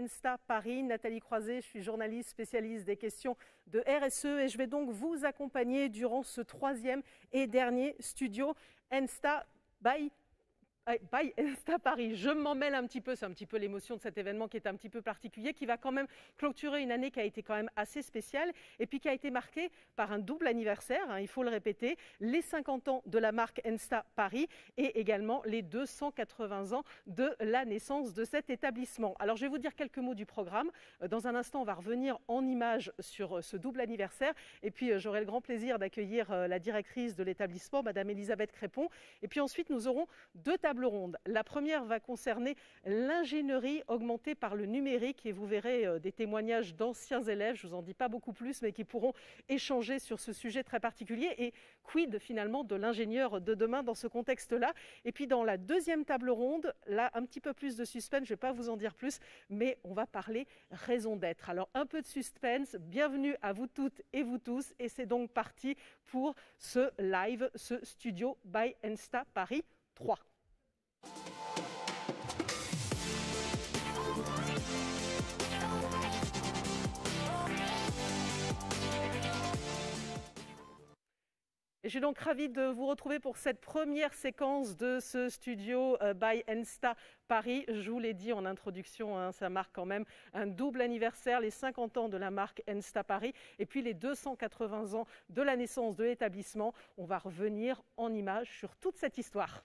Ensta Paris. Nathalie Croiset, je suis journaliste spécialiste des questions de RSE et je vais donc vous accompagner durant ce troisième et dernier studio Ensta by Ensta Paris. Je m'en mêle un petit peu, c'est un petit peu l'émotion de cet événement qui est un petit peu particulier, qui va quand même clôturer une année qui a été quand même assez spéciale et puis qui a été marquée par un double anniversaire, hein, il faut le répéter, les 50 ans de la marque Ensta Paris et également les 280 ans de la naissance de cet établissement. Alors je vais vous dire quelques mots du programme. Dans un instant, on va revenir en images sur ce double anniversaire et puis j'aurai le grand plaisir d'accueillir la directrice de l'établissement, Madame Elisabeth Crépon. Et puis ensuite, nous aurons deux tables rondes. La première va concerner l'ingénierie augmentée par le numérique et vous verrez des témoignages d'anciens élèves, je ne vous en dis pas beaucoup plus, mais qui pourront échanger sur ce sujet très particulier et quid finalement de l'ingénieur de demain dans ce contexte-là. Et puis dans la deuxième table ronde, là un petit peu plus de suspense, je ne vais pas vous en dire plus, mais on va parler raison d'être. Alors un peu de suspense, bienvenue à vous toutes et vous tous et c'est donc parti pour ce live, ce studio by Ensta Paris 3. Je suis donc ravie de vous retrouver pour cette première séquence de ce studio by Ensta Paris. Je vous l'ai dit en introduction, hein, ça marque quand même un double anniversaire, les 50 ans de la marque Ensta Paris et puis les 280 ans de la naissance de l'établissement. On va revenir en images sur toute cette histoire.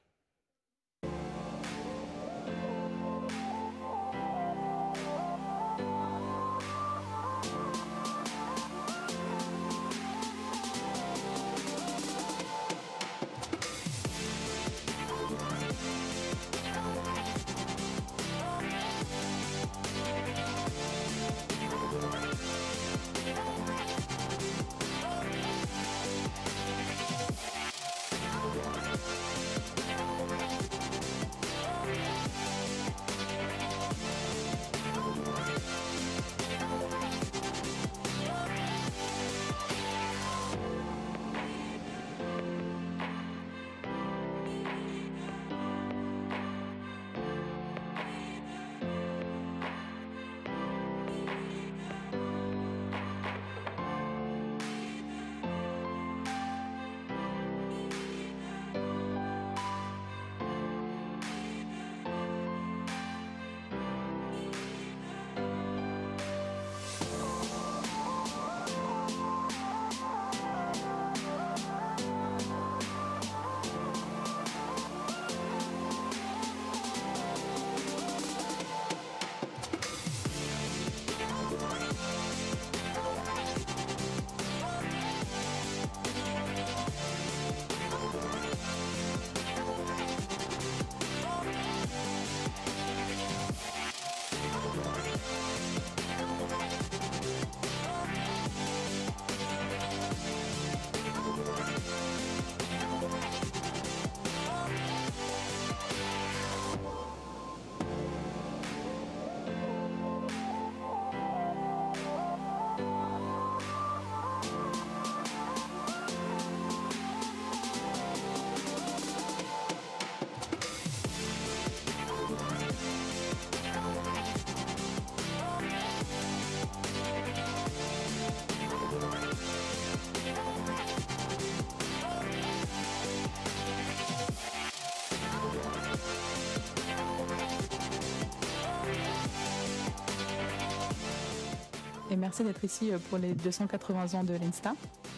Et merci d'être ici pour les 280 ans de l'Ensta.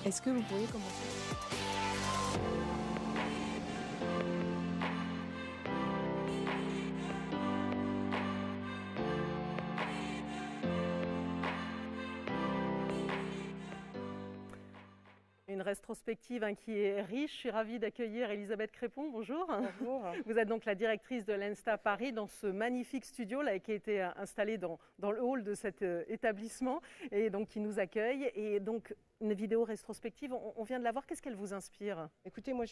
Est-ce que vous pourriez commencer ? Une rétrospective qui est riche. Je suis ravie d'accueillir Elisabeth Crépon. Bonjour. Bonjour. Vous êtes donc la directrice de l'Ensta Paris dans ce magnifique studio là, qui a été installé dans le hall de cet établissement et donc qui nous accueille. Et donc une vidéo rétrospective, on vient de la voir. Qu'est-ce qu'elle vous inspire? Écoutez, moi,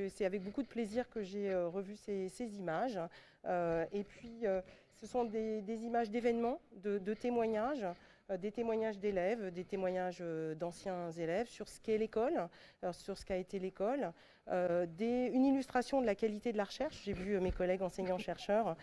c'est avec beaucoup de plaisir que j'ai revu ces images. Et puis, ce sont des images d'événements, de témoignages des témoignages d'élèves, des témoignages d'anciens élèves sur ce qu'est l'école, sur ce qu'a été l'école, une illustration de la qualité de la recherche. J'ai vu mes collègues enseignants-chercheurs,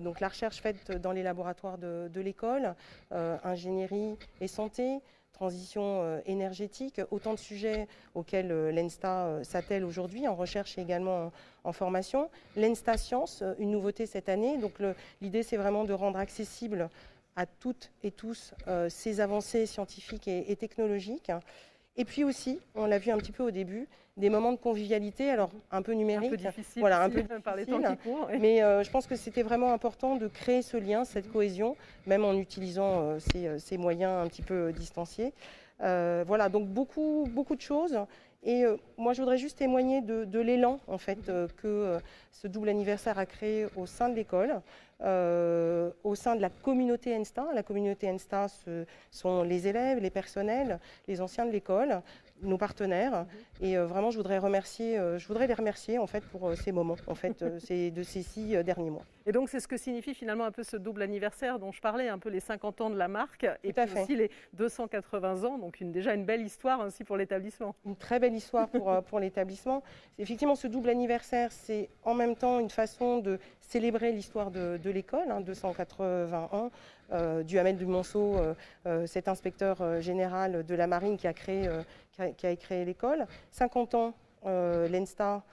donc la recherche faite dans les laboratoires de l'école, ingénierie et santé, transition énergétique, autant de sujets auxquels l'ENSTA s'attelle aujourd'hui en recherche et également en formation. L'ENSTA Science, une nouveauté cette année, donc l'idée c'est vraiment de rendre accessible à toutes et tous ces avancées scientifiques et technologiques. Et puis aussi, on l'a vu un petit peu au début, des moments de convivialité, alors un peu numérique, un peu difficile, voilà, un peu par les temps qui courent. Mais je pense que c'était vraiment important de créer ce lien, cette cohésion, même en utilisant ces moyens un petit peu distanciés. Voilà, donc beaucoup de choses. Et moi, je voudrais juste témoigner de l'élan en fait, que ce double anniversaire a créé au sein de l'école, au sein de la communauté ENSTA. La communauté ENSTA, ce sont les élèves, les personnels, les anciens de l'école, nos partenaires. Et vraiment, je voudrais les remercier en fait, pour ces moments en fait, de ces 6 derniers mois. Et donc, c'est ce que signifie finalement un peu ce double anniversaire dont je parlais, un peu les 50 ans de la marque et puis aussi les 280 ans, donc déjà une belle histoire aussi pour l'établissement. Une très belle histoire pour l'établissement. Effectivement, ce double anniversaire, c'est en même temps une façon de célébrer l'histoire de l'école, 280 ans. Duhamel du Monceau, cet inspecteur général de la marine qui a créé l'école. 50 ans, l'ENSTA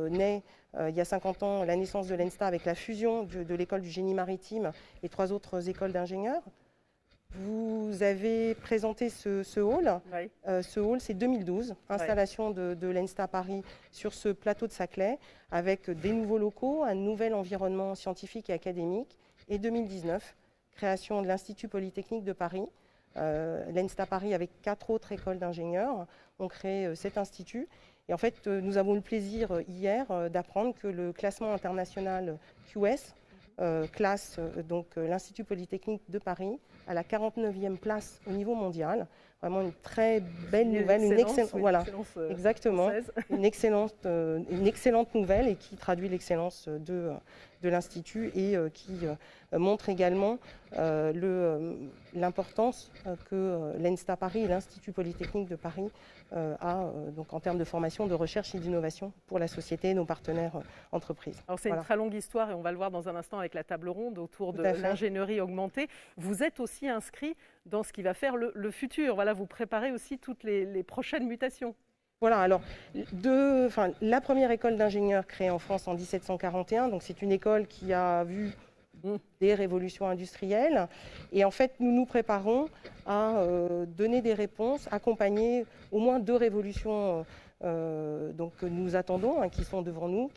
naît il y a 50 ans, la naissance de l'ENSTA avec la fusion de l'école du génie maritime et 3 autres écoles d'ingénieurs. Vous avez présenté ce hall. Oui. Ce hall, c'est 2012, installation de l'ENSTA Paris sur ce plateau de Saclay, avec des nouveaux locaux, un nouvel environnement scientifique et académique. Et 2019, création de l'Institut Polytechnique de Paris. L'ENSTA Paris, avec 4 autres écoles d'ingénieurs, ont créé cet institut. Et en fait, nous avons eu le plaisir hier d'apprendre que le classement international QS classe l'Institut Polytechnique de Paris à la 49e place au niveau mondial. Vraiment une très belle nouvelle, exactement, une excellente nouvelle et qui traduit l'excellence de l'Institut et qui montre également l'importance que l'ENSTA Paris et l'Institut Polytechnique de Paris a donc en termes de formation, de recherche et d'innovation pour la société et nos partenaires entreprises. Alors c'est une très longue histoire et on va le voir dans un instant avec la table ronde autour de l'ingénierie augmentée. Vous êtes aussi inscrit dans ce qui va faire le futur. Voilà, vous préparez aussi toutes les prochaines mutations. Voilà, alors, la première école d'ingénieurs créée en France en 1741, donc c'est une école qui a vu des révolutions industrielles. Et en fait, nous nous préparons à donner des réponses, accompagner au moins 2 révolutions que nous attendons, qui sont devant nous,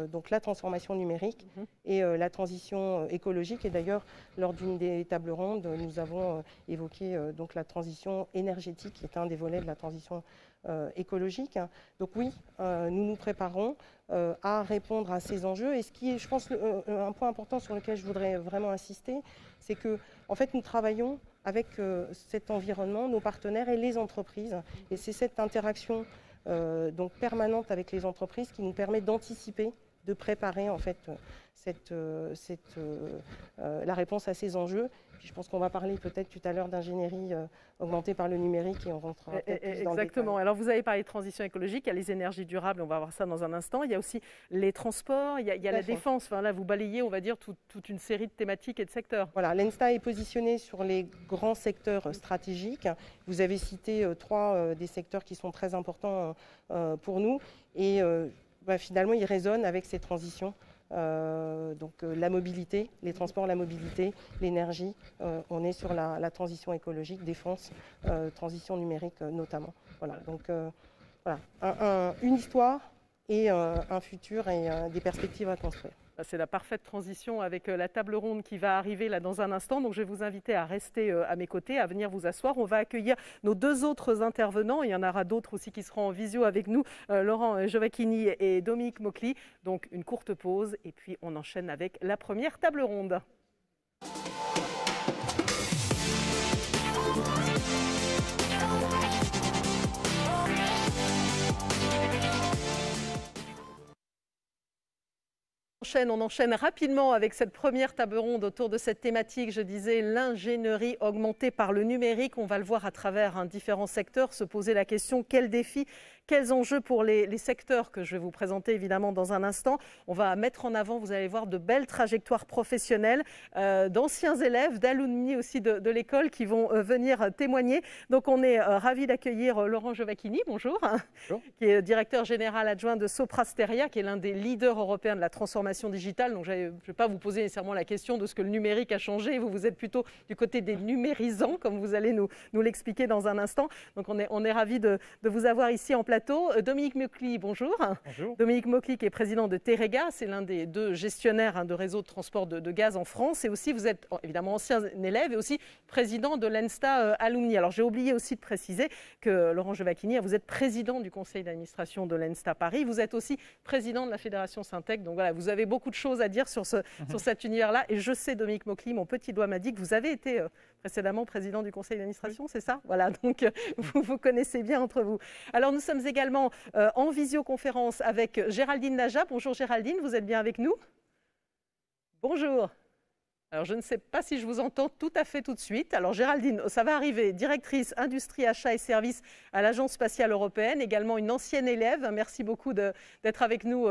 donc la transformation numérique et la transition écologique. Et d'ailleurs, lors d'une des tables rondes, nous avons évoqué donc la transition énergétique, qui est un des volets de la transition écologique. Donc oui, nous nous préparons à répondre à ces enjeux. Et ce qui est, je pense, un point important sur lequel je voudrais vraiment insister, c'est que en fait, nous travaillons avec cet environnement, nos partenaires et les entreprises. Et c'est cette interaction donc permanente avec les entreprises qui nous permet d'anticiper, de préparer en fait la réponse à ces enjeux. Puis je pense qu'on va parler peut-être tout à l'heure d'ingénierie augmentée par le numérique et on rentrera peut-être plus dans le détail. Exactement. Alors vous avez parlé de transition écologique, il y a les énergies durables, on va voir ça dans un instant. Il y a aussi les transports, il y a la défense. Enfin, là, vous balayez, on va dire, toute une série de thématiques et de secteurs. Voilà, l'ENSTA est positionné sur les grands secteurs stratégiques. Vous avez cité 3 des secteurs qui sont très importants pour nous et finalement, ils résonnent avec ces transitions. La mobilité, les transports, la mobilité, l'énergie, on est sur la transition écologique, défense, transition numérique notamment. Voilà, donc une histoire et un futur et des perspectives à construire. C'est la parfaite transition avec la table ronde qui va arriver là dans un instant. Donc je vais vous inviter à rester à mes côtés, à venir vous asseoir. On va accueillir nos 2 autres intervenants. Il y en aura d'autres aussi qui seront en visio avec nous, Laurent Giovacchini et Dominique Mocli. Donc une courte pause et puis on enchaîne avec la première table ronde. enchaîne rapidement avec cette première table ronde autour de cette thématique. Je disais l'ingénierie augmentée par le numérique. On va le voir à travers différents secteurs, se poser la question quels défis, quels enjeux pour les secteurs que je vais vous présenter évidemment dans un instant. On va mettre en avant, vous allez voir, de belles trajectoires professionnelles d'anciens élèves, d'alumni aussi de l'école qui vont venir témoigner. Donc on est ravis d'accueillir Laurent Giovacchini, bonjour, qui est directeur général adjoint de Soprasteria, qui est l'un des leaders européens de la transformation digitale. Donc je ne vais pas vous poser nécessairement la question de ce que le numérique a changé. Vous êtes plutôt du côté des numérisants, comme vous allez nous l'expliquer dans un instant. Donc on est ravis de vous avoir ici en plateau. Dominique Mocli, bonjour. Bonjour. Dominique Mocli qui est président de Terega, c'est l'un des deux gestionnaires de réseaux de transport de gaz en France. Et aussi, vous êtes évidemment ancien élève et aussi président de l'ENSTA Alumni. Alors j'ai oublié aussi de préciser que Laurent Giovacchini, vous êtes président du conseil d'administration de l'ENSTA Paris. Vous êtes aussi président de la Fédération Syntec. Donc voilà, vous avez beaucoup de choses à dire sur cet univers-là. Et je sais, Dominique Mocli, mon petit doigt m'a dit que vous avez été précédemment président du conseil d'administration, c'est ça? Voilà, donc vous vous connaissez bien entre vous. Alors nous sommes également en visioconférence avec Géraldine Naja. Bonjour Géraldine, vous êtes bien avec nous? Bonjour. Alors je ne sais pas si je vous entends tout à fait tout de suite. Alors Géraldine, ça va arriver, directrice industrie, achat et services à l'Agence spatiale européenne, également une ancienne élève. Merci beaucoup d'être avec nous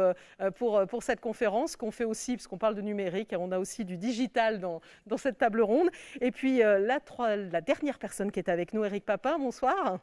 pour cette conférence qu'on fait aussi, parce qu'on parle de numérique, on a aussi du digital dans cette table ronde. Et puis la dernière personne qui est avec nous, Éric Papin, bonsoir.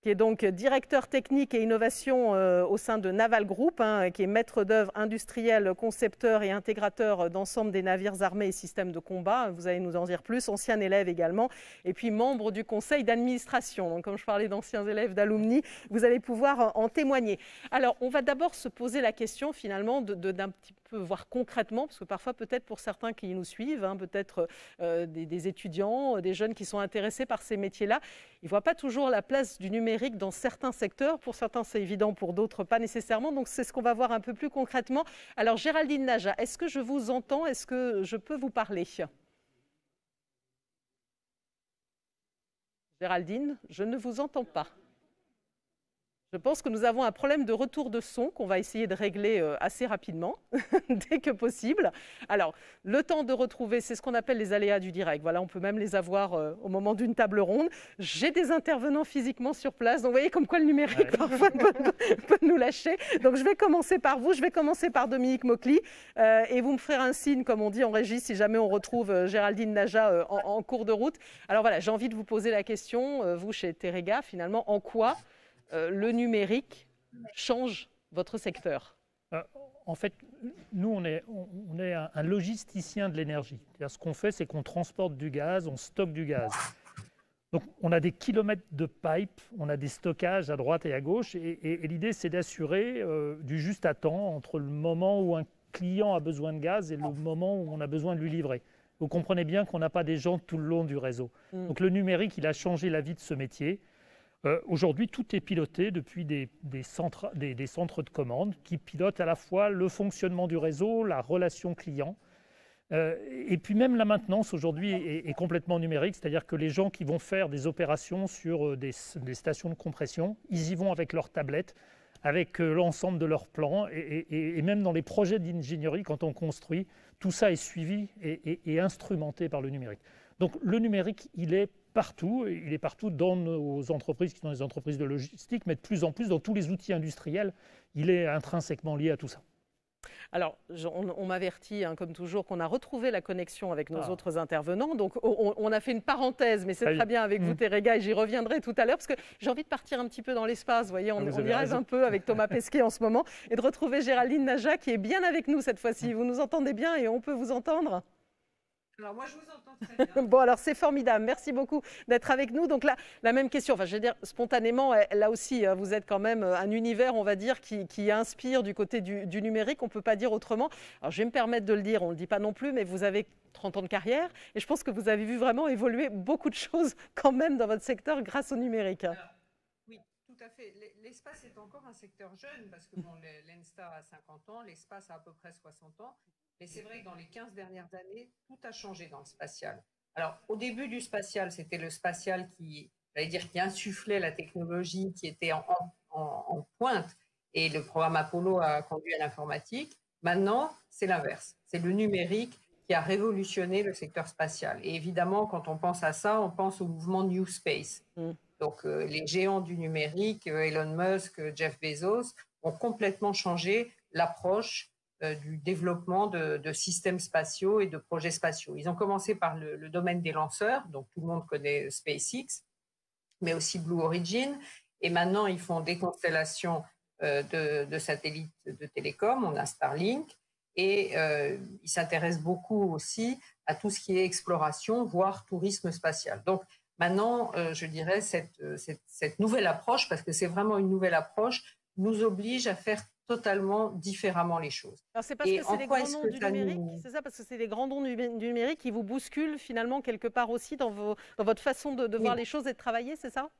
Qui est donc directeur technique et innovation au sein de Naval Group, qui est maître d'œuvre industriel, concepteur et intégrateur d'ensemble des navires armés et systèmes de combat. Vous allez nous en dire plus, ancien élève également, et puis membre du conseil d'administration. Donc, comme je parlais d'anciens élèves, d'alumni, vous allez pouvoir en témoigner. Alors, on va d'abord se poser la question finalement d'un petit peu voir concrètement, parce que parfois peut-être pour certains qui nous suivent, peut-être des étudiants, des jeunes qui sont intéressés par ces métiers-là, ils ne voient pas toujours la place du numérique dans certains secteurs. Pour certains, c'est évident, pour d'autres, pas nécessairement. Donc, c'est ce qu'on va voir un peu plus concrètement. Alors, Géraldine Naja, est-ce que je vous entends? Est-ce que je peux vous parler? Géraldine, je ne vous entends pas. Je pense que nous avons un problème de retour de son qu'on va essayer de régler assez rapidement, dès que possible. Alors, le temps de retrouver, c'est ce qu'on appelle les aléas du direct. Voilà, on peut même les avoir au moment d'une table ronde. J'ai des intervenants physiquement sur place, donc vous voyez comme quoi le numérique parfois peut nous lâcher. Donc, je vais commencer par vous, je vais commencer par Dominique Mocli, et vous me ferez un signe, comme on dit en régie, si jamais on retrouve Géraldine Naja en cours de route. Alors voilà, j'ai envie de vous poser la question, vous chez Terega, finalement, en quoi le numérique change votre secteur? En fait, nous, on est un logisticien de l'énergie. Ce qu'on fait, c'est qu'on transporte du gaz, on stocke du gaz. Donc, on a des kilomètres de pipe, on a des stockages à droite et à gauche. Et l'idée, c'est d'assurer du juste à temps entre le moment où un client a besoin de gaz et le moment où on a besoin de lui livrer. Vous comprenez bien qu'on n'a pas des gens tout le long du réseau. Donc, le numérique, il a changé la vie de ce métier. Aujourd'hui, tout est piloté depuis des centres de commande qui pilotent à la fois le fonctionnement du réseau, la relation client. Et puis même la maintenance aujourd'hui est complètement numérique, c'est-à-dire que les gens qui vont faire des opérations sur des stations de compression, ils y vont avec leur tablette, avec l'ensemble de leurs plans. Et même dans les projets d'ingénierie, quand on construit, tout ça est suivi et instrumenté par le numérique. Donc le numérique, il est partout dans nos entreprises qui sont des entreprises de logistique, mais de plus en plus dans tous les outils industriels, il est intrinsèquement lié à tout ça. Alors, on m'avertit, comme toujours, qu'on a retrouvé la connexion avec nos autres intervenants. Donc, on a fait une parenthèse, mais c'est très bien avec vous, Terega, et j'y reviendrai tout à l'heure, parce que j'ai envie de partir un petit peu dans l'espace. Vous voyez, on y rêve un peu avec Thomas Pesquet en ce moment, et de retrouver Géraldine Naja, qui est bien avec nous cette fois-ci. Vous nous entendez bien et on peut vous entendre? Alors moi, je vous entends très bien. Bon, alors c'est formidable. Merci beaucoup d'être avec nous. Donc là, la même question, enfin je veux dire spontanément, là aussi, vous êtes quand même un univers, on va dire, qui inspire du côté du numérique. On ne peut pas dire autrement. Alors je vais me permettre de le dire, on ne le dit pas non plus, mais vous avez 30 ans de carrière et je pense que vous avez vu vraiment évoluer beaucoup de choses quand même dans votre secteur grâce au numérique. Alors, oui, tout à fait. L'espace est encore un secteur jeune parce que bon, l'ENSTA a 50 ans, l'espace a à peu près 60 ans. Mais c'est vrai que dans les 15 dernières années, tout a changé dans le spatial. Alors, au début du spatial, c'était le spatial qui insufflait la technologie, qui était en pointe. Et le programme Apollo a conduit à l'informatique. Maintenant, c'est l'inverse. C'est le numérique qui a révolutionné le secteur spatial. Et évidemment, quand on pense à ça, on pense au mouvement New Space. Donc, les géants du numérique, Elon Musk, Jeff Bezos, ont complètement changé l'approche du développement de systèmes spatiaux et de projets spatiaux. Ils ont commencé par le domaine des lanceurs, donc tout le monde connaît SpaceX, mais aussi Blue Origin. Et maintenant, ils font des constellations de satellites de télécom. On a Starlink. Et ils s'intéressent beaucoup aussi à tout ce qui est exploration, voire tourisme spatial. Donc, maintenant, je dirais, cette nouvelle approche, parce que c'est vraiment une nouvelle approche, nous oblige à faire totalement différemment les choses. Alors c'est parce que c'est les grands noms du numérique, c'est ça, parce que c'est les grands noms du numérique qui vous bousculent finalement quelque part aussi dans votre façon de voir les choses et de travailler, c'est ça?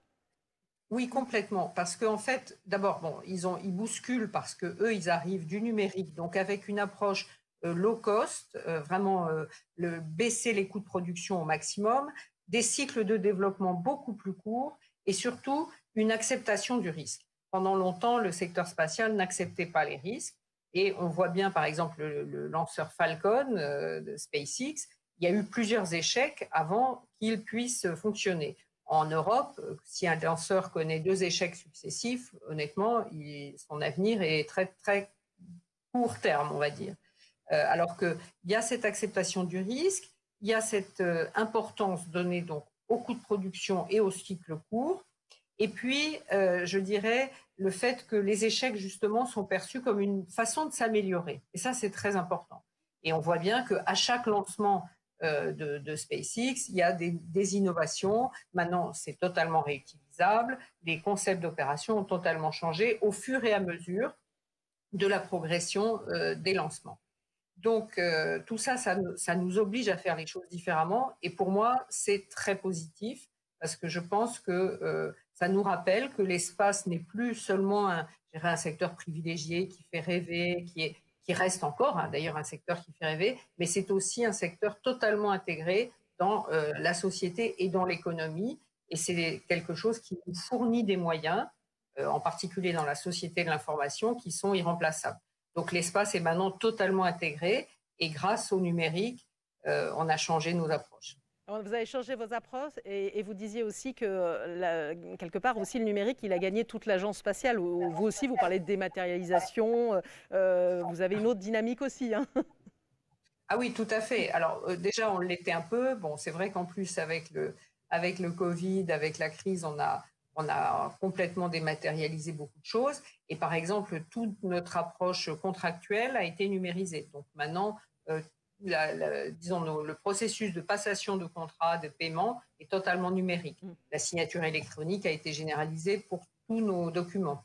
Oui, complètement. Parce qu'en fait, d'abord, bon, ils bousculent parce qu'eux, ils arrivent du numérique, donc avec une approche low cost, vraiment baisser les coûts de production au maximum, des cycles de développement beaucoup plus courts et surtout une acceptation du risque. Pendant longtemps, le secteur spatial n'acceptait pas les risques et on voit bien, par exemple, le lanceur Falcon de SpaceX, il y a eu plusieurs échecs avant qu'il puisse fonctionner. En Europe, si un lanceur connaît 2 échecs successifs, honnêtement, son avenir est très, très court terme, on va dire. Alors qu'il y a cette acceptation du risque, il y a cette importance donnée donc, au coût de production et au cycle court. Et puis, je dirais, le fait que les échecs, justement, sont perçus comme une façon de s'améliorer. Et ça, c'est très important. Et on voit bien qu'à chaque lancement de SpaceX, il y a des innovations. Maintenant, c'est totalement réutilisable. Les concepts d'opération ont totalement changé au fur et à mesure de la progression des lancements. Donc, tout ça, ça nous oblige à faire les choses différemment. Et pour moi, c'est très positif parce que je pense que ça nous rappelle que l'espace n'est plus seulement un secteur privilégié qui fait rêver, qui reste encore d'ailleurs un secteur qui fait rêver, mais c'est aussi un secteur totalement intégré dans la société et dans l'économie. Et c'est quelque chose qui nous fournit des moyens, en particulier dans la société de l'information, qui sont irremplaçables. Donc l'espace est maintenant totalement intégré et grâce au numérique, on a changé nos approches. Alors, vous avez changé vos approches et vous disiez aussi que quelque part aussi le numérique, il a gagné toute l'agence spatiale. Vous aussi, vous parlez de dématérialisation, vous avez une autre dynamique aussi. Hein. Ah oui, tout à fait. Alors déjà, on l'était un peu. Bon, c'est vrai qu'en plus, avec le Covid, avec la crise, on a complètement dématérialisé beaucoup de choses. Et par exemple, toute notre approche contractuelle a été numérisée. Donc maintenant, disons, le processus de passation de contrat, de paiement est totalement numérique. La signature électronique a été généralisée pour tous nos documents.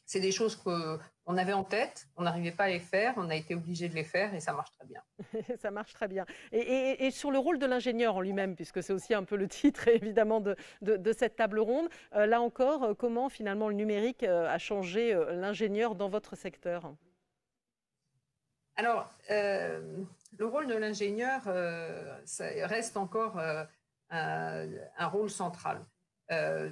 C'est des choses qu'on avait en tête, on n'arrivait pas à les faire, on a été obligé de les faire et ça marche très bien. Ça marche très bien. Et sur le rôle de l'ingénieur en lui-même, puisque c'est aussi un peu le titre évidemment de cette table ronde, là encore, comment finalement le numérique a changé l'ingénieur dans votre secteur ? Alors, le rôle de l'ingénieur reste encore un rôle central.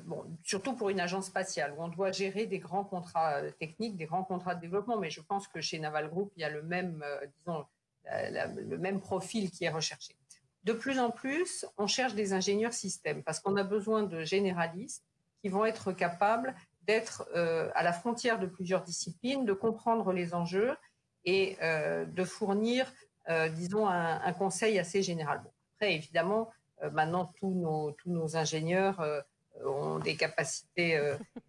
Bon, surtout pour une agence spatiale où on doit gérer des grands contrats techniques, des grands contrats de développement, mais je pense que chez Naval Group, il y a le même, disons, le même profil qui est recherché. De plus en plus, on cherche des ingénieurs systèmes parce qu'on a besoin de généralistes qui vont être capables d'être à la frontière de plusieurs disciplines, de comprendre les enjeux et de fournir, disons, un conseil assez général. Bon, après, évidemment, maintenant, tous nos ingénieurs ont des capacités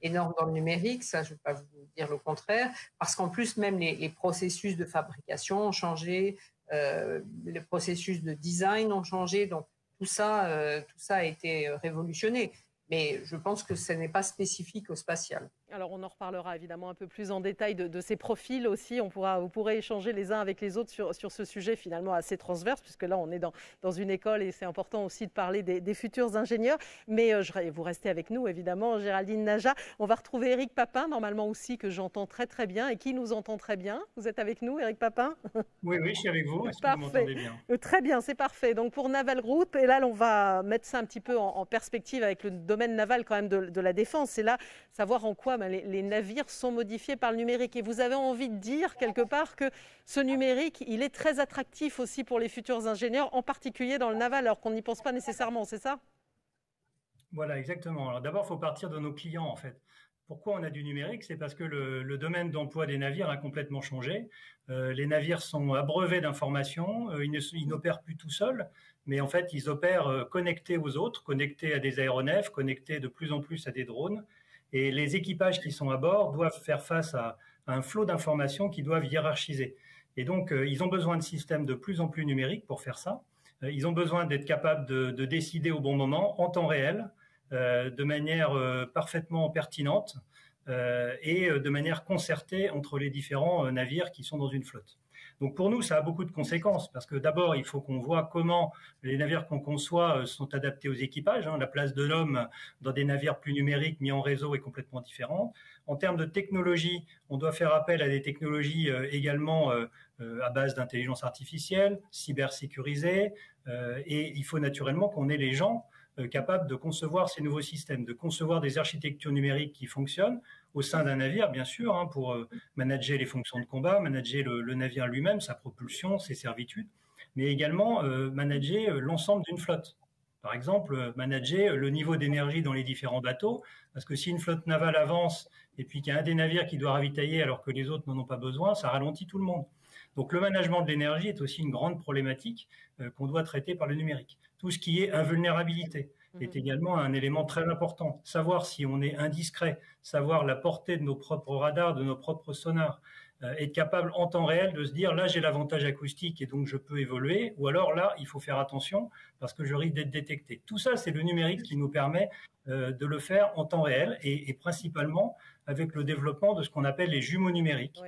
énormes dans le numérique, ça je ne vais pas vous dire le contraire, parce qu'en plus même les processus de fabrication ont changé, les processus de design ont changé, donc tout ça a été révolutionné. Mais je pense que ce n'est pas spécifique au spatial. Alors on en reparlera évidemment un peu plus en détail de ces profils aussi. Vous pourrez échanger les uns avec les autres sur ce sujet finalement assez transverse, puisque là on est dans une école et c'est important aussi de parler des futurs ingénieurs. Mais vous restez avec nous évidemment, Géraldine Najat. On va retrouver Éric Papin normalement aussi, que j'entends très très bien et qui nous entend très bien. Vous êtes avec nous, Éric Papin? Oui, je suis avec vous. Est-ce que vous m'entendez bien? Très bien, c'est parfait. Donc pour Naval Group, et là on va mettre ça un petit peu en perspective avec le domaine naval quand même de la défense. Et là, savoir en quoi ben, les navires sont modifiés par le numérique. Et vous avez envie de dire quelque part que ce numérique, il est très attractif aussi pour les futurs ingénieurs, en particulier dans le naval, alors qu'on n'y pense pas nécessairement, c'est ça? Voilà, exactement. Alors d'abord, il faut partir de nos clients, en fait. Pourquoi on a du numérique? C'est parce que le domaine d'emploi des navires a complètement changé. Les navires sont abreuvés d'informations, ils n'opèrent plus tout seuls, mais en fait, ils opèrent connectés aux autres, connectés à des aéronefs, connectés de plus en plus à des drones. Et les équipages qui sont à bord doivent faire face à un flot d'informations qu'ils doivent hiérarchiser. Et donc, ils ont besoin de systèmes de plus en plus numériques pour faire ça. Ils ont besoin d'être capables de décider au bon moment, en temps réel, de manière parfaitement pertinente et de manière concertée entre les différents navires qui sont dans une flotte. Donc pour nous, ça a beaucoup de conséquences parce que d'abord, il faut qu'on voit comment les navires qu'on conçoit sont adaptés aux équipages. La place de l'homme dans des navires plus numériques mis en réseau est complètement différente. En termes de technologie, on doit faire appel à des technologies également à base d'intelligence artificielle, cybersécurisées, et il faut naturellement qu'on ait les gens capables de concevoir ces nouveaux systèmes, de concevoir des architectures numériques qui fonctionnent au sein d'un navire, bien sûr, pour manager les fonctions de combat, manager le navire lui-même, sa propulsion, ses servitudes, mais également manager l'ensemble d'une flotte. Par exemple, manager le niveau d'énergie dans les différents bateaux, parce que si une flotte navale avance et puis qu'il y a un des navires qui doit ravitailler alors que les autres n'en ont pas besoin, ça ralentit tout le monde. Donc le management de l'énergie est aussi une grande problématique qu'on doit traiter par le numérique. Tout ce qui est invulnérabilité est également un élément très important. Savoir si on est indiscret, savoir la portée de nos propres radars, de nos propres sonars, être capable en temps réel de se dire là j'ai l'avantage acoustique et donc je peux évoluer, ou alors là il faut faire attention parce que je risque d'être détecté. Tout ça c'est le numérique qui nous permet de le faire en temps réel et principalement avec le développement de ce qu'on appelle les jumeaux numériques,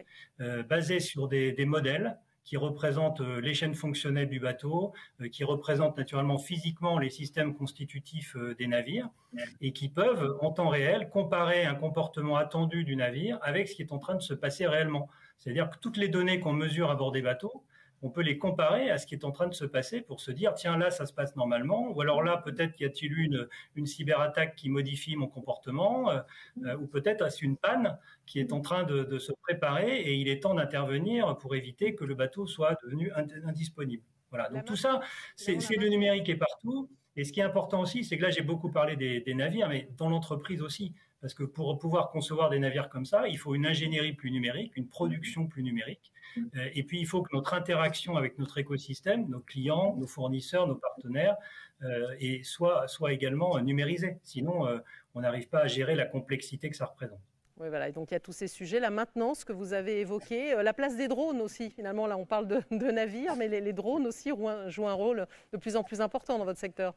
basés sur des modèles qui représentent les chaînes fonctionnelles du bateau, qui représentent naturellement physiquement les systèmes constitutifs des navires et qui peuvent en temps réel comparer un comportement attendu du navire avec ce qui est en train de se passer réellement. C'est-à-dire que toutes les données qu'on mesure à bord des bateaux, on peut les comparer à ce qui est en train de se passer pour se dire tiens là ça se passe normalement, ou alors là peut-être y a-t-il une cyberattaque qui modifie mon comportement, ou peut-être est-ce une panne qui est en train de se préparer et il est temps d'intervenir pour éviter que le bateau soit devenu indisponible. Voilà, donc tout ça, c'est le numérique est partout. Et ce qui est important aussi, c'est que là j'ai beaucoup parlé des navires, mais dans l'entreprise aussi. Parce que pour pouvoir concevoir des navires comme ça, il faut une ingénierie plus numérique, une production plus numérique. Et puis, il faut que notre interaction avec notre écosystème, nos clients, nos fournisseurs, nos partenaires, soit également numérisée. Sinon, on n'arrive pas à gérer la complexité que ça représente. Oui, voilà. Et donc, il y a tous ces sujets. La maintenance que vous avez évoquée, la place des drones aussi. Finalement, là, on parle de navires, mais les drones aussi jouent un rôle de plus en plus important dans votre secteur.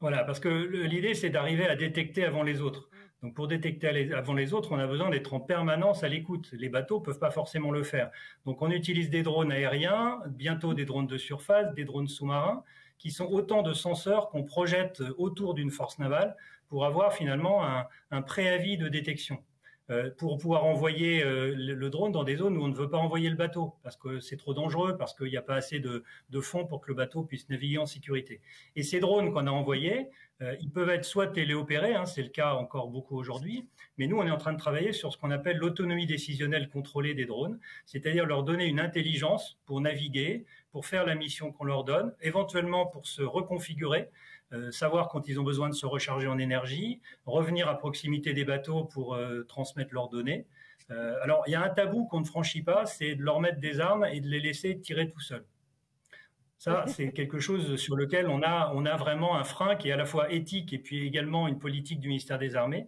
Voilà, parce que l'idée, c'est d'arriver à détecter avant les autres. Donc, pour détecter avant les autres, on a besoin d'être en permanence à l'écoute. Les bateaux ne peuvent pas forcément le faire. Donc, on utilise des drones aériens, bientôt des drones de surface, des drones sous-marins, qui sont autant de senseurs qu'on projette autour d'une force navale pour avoir finalement un préavis de détection. Pour pouvoir envoyer le drone dans des zones où on ne veut pas envoyer le bateau, parce que c'est trop dangereux, parce qu'il n'y a pas assez de fonds pour que le bateau puisse naviguer en sécurité. Et ces drones qu'on a envoyés, ils peuvent être soit téléopérés, c'est le cas encore beaucoup aujourd'hui, mais nous on est en train de travailler sur ce qu'on appelle l'autonomie décisionnelle contrôlée des drones, c'est-à-dire leur donner une intelligence pour naviguer, pour faire la mission qu'on leur donne, éventuellement pour se reconfigurer, savoir quand ils ont besoin de se recharger en énergie, revenir à proximité des bateaux pour transmettre leurs données. Alors, il y a un tabou qu'on ne franchit pas, c'est de leur mettre des armes et de les laisser tirer tout seuls. Ça, c'est quelque chose sur lequel on a vraiment un frein qui est à la fois éthique et puis également une politique du ministère des Armées.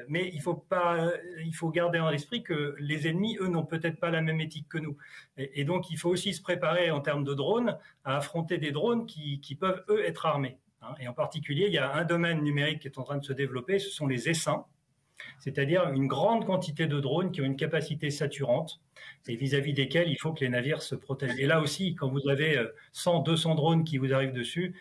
Mais il faut garder en esprit que les ennemis, eux, n'ont peut-être pas la même éthique que nous. Et donc, il faut aussi se préparer en termes de drones à affronter des drones qui peuvent, eux, être armés. Et en particulier, il y a un domaine numérique qui est en train de se développer, ce sont les essaims, c'est-à-dire une grande quantité de drones qui ont une capacité saturante et vis-à-vis desquels il faut que les navires se protègent. Et là aussi, quand vous avez 100, 200 drones qui vous arrivent dessus,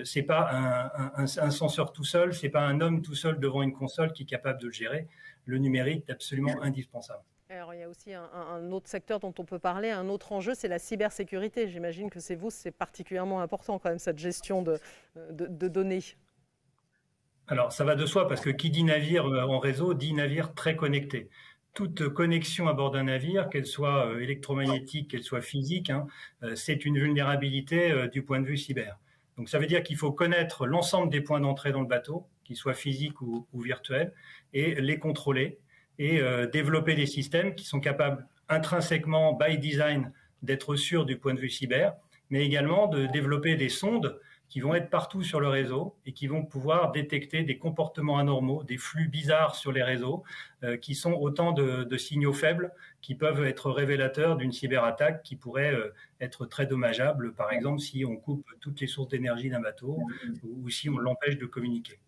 c'est pas un senseur tout seul, c'est pas un homme tout seul devant une console qui est capable de le gérer. Le numérique est absolument indispensable. Alors, il y a aussi un autre secteur dont on peut parler, un autre enjeu, c'est la cybersécurité. J'imagine que c'est particulièrement important quand même, cette gestion de données. Alors, ça va de soi, parce que qui dit navire en réseau, dit navire très connecté. Toute connexion à bord d'un navire, qu'elle soit électromagnétique, qu'elle soit physique, hein, c'est une vulnérabilité du point de vue cyber. Donc ça veut dire qu'il faut connaître l'ensemble des points d'entrée dans le bateau, qu'ils soient physiques ou virtuels, et les contrôler, et développer des systèmes qui sont capables intrinsèquement, by design, d'être sûrs du point de vue cyber, mais également de développer des sondes qui vont être partout sur le réseau et qui vont pouvoir détecter des comportements anormaux, des flux bizarres sur les réseaux, qui sont autant de signaux faibles qui peuvent être révélateurs d'une cyberattaque qui pourrait être très dommageable, par exemple si on coupe toutes les sources d'énergie d'un bateau ou si on l'empêche de communiquer.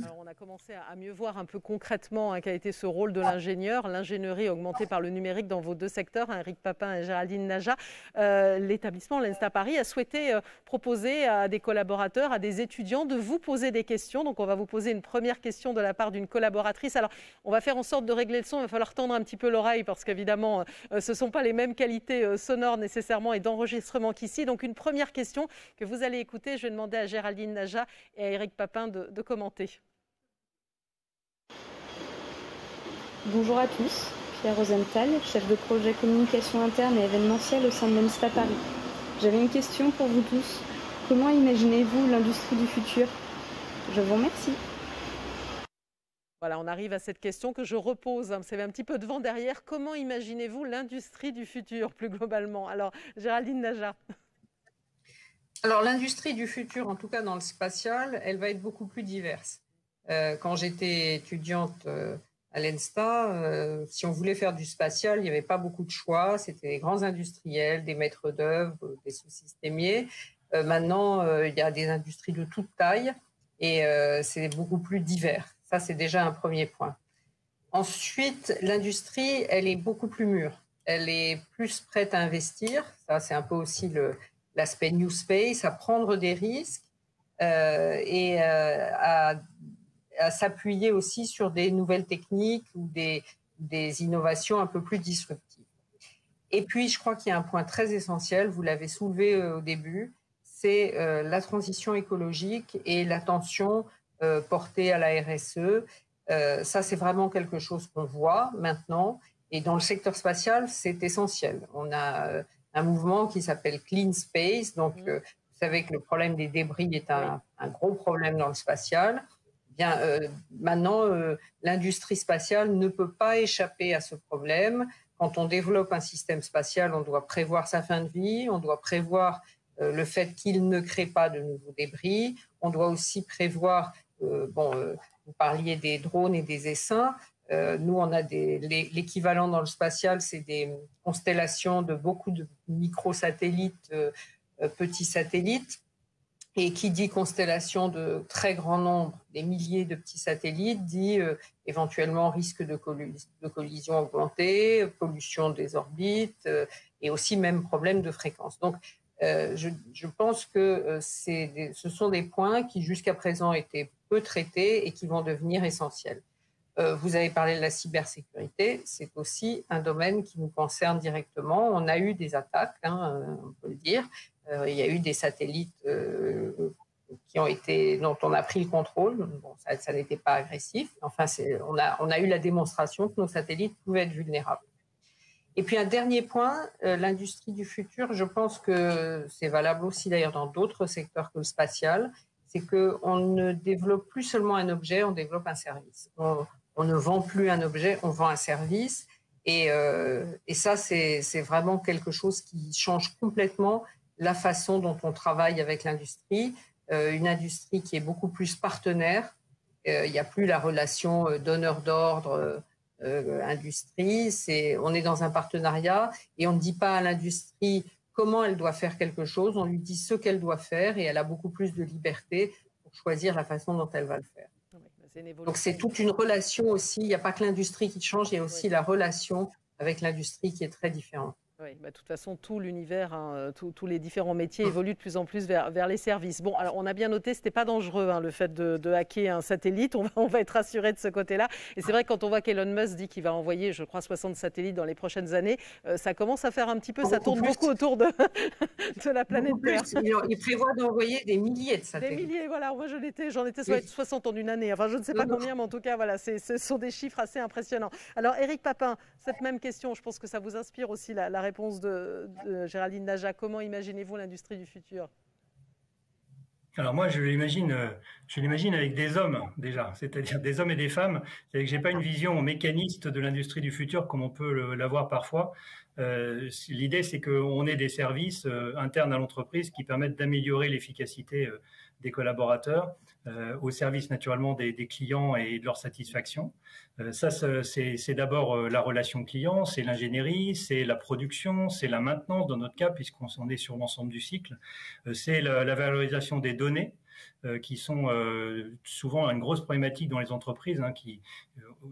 Alors, on a commencé à mieux voir un peu concrètement quel a été ce rôle de l'ingénieur, l'ingénierie augmentée par le numérique dans vos deux secteurs, Éric Papin et Géraldine Najat. L'établissement, l'ENSTA Paris, a souhaité proposer à des collaborateurs, à des étudiants, de vous poser des questions. Donc, on va vous poser une première question de la part d'une collaboratrice. Alors, on va faire en sorte de régler le son. Il va falloir tendre un petit peu l'oreille parce qu'évidemment, ce ne sont pas les mêmes qualités sonores nécessairement et d'enregistrement qu'ici. Donc, une première question que vous allez écouter. Je vais demander à Géraldine Najat et à Éric Papin de commenter. Bonjour à tous, Pierre Rosenthal, chef de projet communication interne et événementielle au sein de l'ENSTA Paris. J'avais une question pour vous tous. Comment imaginez-vous l'industrie du futur? Je vous remercie. Voilà, on arrive à cette question que je repose. Vous savez, un petit peu devant, derrière. Comment imaginez-vous l'industrie du futur, plus globalement? Alors, Géraldine Najat. Alors, l'industrie du futur, en tout cas dans le spatial, elle va être beaucoup plus diverse. Quand j'étais étudiante à l'ENSTA, si on voulait faire du spatial, il n'y avait pas beaucoup de choix. C'était des grands industriels, des maîtres d'œuvre, des sous-systémiers. Maintenant, il y a des industries de toute taille et c'est beaucoup plus divers. Ça, c'est déjà un premier point. Ensuite, l'industrie, elle est beaucoup plus mûre. Elle est plus prête à investir. Ça, c'est un peu aussi l'aspect New Space, à prendre des risques et à s'appuyer aussi sur des nouvelles techniques ou des innovations un peu plus disruptives. Et puis, je crois qu'il y a un point très essentiel, vous l'avez soulevé au début, c'est la transition écologique et l'attention portée à la RSE. Ça, c'est vraiment quelque chose qu'on voit maintenant. Et dans le secteur spatial, c'est essentiel. On a un mouvement qui s'appelle Clean Space. Donc, vous savez que le problème des débris est un gros problème dans le spatial. Bien, maintenant, l'industrie spatiale ne peut pas échapper à ce problème. Quand on développe un système spatial, on doit prévoir sa fin de vie, on doit prévoir le fait qu'il ne crée pas de nouveaux débris. On doit aussi prévoir, vous parliez des drones et des essaims. Nous, on a l'équivalent dans le spatial, c'est des constellations de beaucoup de microsatellites, petits satellites. Et qui dit constellation de très grand nombre, des milliers de petits satellites, dit éventuellement risque de collision augmentée, pollution des orbites et aussi même problème de fréquence. Donc, je pense que ce sont des points qui jusqu'à présent étaient peu traités et qui vont devenir essentiels. Vous avez parlé de la cybersécurité, c'est aussi un domaine qui nous concerne directement. On a eu des attaques, on peut le dire. Il y a eu des satellites dont on a pris le contrôle. Bon, ça n'était pas agressif. Enfin, on a eu la démonstration que nos satellites pouvaient être vulnérables. Et puis un dernier point, l'industrie du futur, je pense que c'est valable aussi d'ailleurs dans d'autres secteurs que le spatial, c'est qu'on ne développe plus seulement un objet, on développe un service. On ne vend plus un objet, on vend un service. Et ça, c'est vraiment quelque chose qui change complètement la façon dont on travaille avec l'industrie, une industrie qui est beaucoup plus partenaire. Il n'y a plus la relation donneur d'ordre, industrie. On est dans un partenariat et on ne dit pas à l'industrie comment elle doit faire quelque chose, on lui dit ce qu'elle doit faire et elle a beaucoup plus de liberté pour choisir la façon dont elle va le faire. Donc c'est toute une relation aussi, il n'y a pas que l'industrie qui change, il y a aussi la relation avec l'industrie qui est très différente. Oui, de toute façon, tout l'univers, hein, tous les différents métiers évoluent de plus en plus vers les services. Bon, alors on a bien noté, ce n'était pas dangereux hein, le fait de hacker un satellite. On va être rassuré de ce côté-là. Et c'est vrai que quand on voit qu'Elon Musk dit qu'il va envoyer, je crois, 60 satellites dans les prochaines années, ça commence à faire un petit peu, ça tourne beaucoup autour de la planète Terre. Il prévoit d'envoyer des milliers de satellites. Des milliers, voilà. Moi, j'en étais 60 en une année. Enfin, je ne sais pas combien, mais en tout cas, voilà, ce sont des chiffres assez impressionnants. Alors, Éric Papin, cette même question, je pense que ça vous inspire aussi la réponse de Géraldine Naja. Comment imaginez-vous l'industrie du futur? Alors moi, je l'imagine avec des hommes déjà, c'est-à-dire des hommes et des femmes. C'est-à-dire que j'ai pas une vision mécaniste de l'industrie du futur comme on peut l'avoir parfois. L'idée, c'est qu'on ait des services internes à l'entreprise qui permettent d'améliorer l'efficacité des collaborateurs, au service naturellement des clients et de leur satisfaction. Ça, c'est d'abord la relation client, c'est l'ingénierie, c'est la production, c'est la maintenance dans notre cas, puisqu'on est sur l'ensemble du cycle. C'est la valorisation des données, qui sont souvent une grosse problématique dans les entreprises, hein,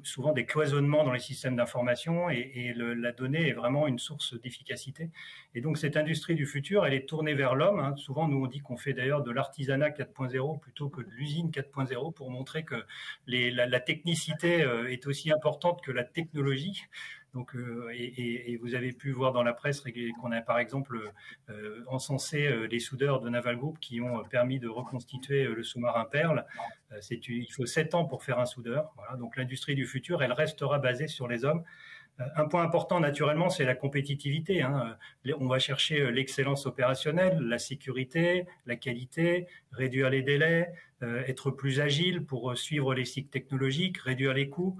souvent des cloisonnements dans les systèmes d'information et la donnée est vraiment une source d'efficacité. Et donc cette industrie du futur, elle est tournée vers l'homme. Hein. Souvent, nous on dit qu'on fait d'ailleurs de l'artisanat 4.0 plutôt que de l'usine 4.0 pour montrer que la technicité est aussi importante que la technologie. Donc, et vous avez pu voir dans la presse qu'on a par exemple encensé les soudeurs de Naval Group qui ont permis de reconstituer le sous-marin Pearl. Il faut 7 ans pour faire un soudeur. Voilà. Donc l'industrie du futur, elle restera basée sur les hommes. Un point important, naturellement, c'est la compétitivité. Hein. On va chercher l'excellence opérationnelle, la sécurité, la qualité, réduire les délais, être plus agile pour suivre les cycles technologiques, réduire les coûts.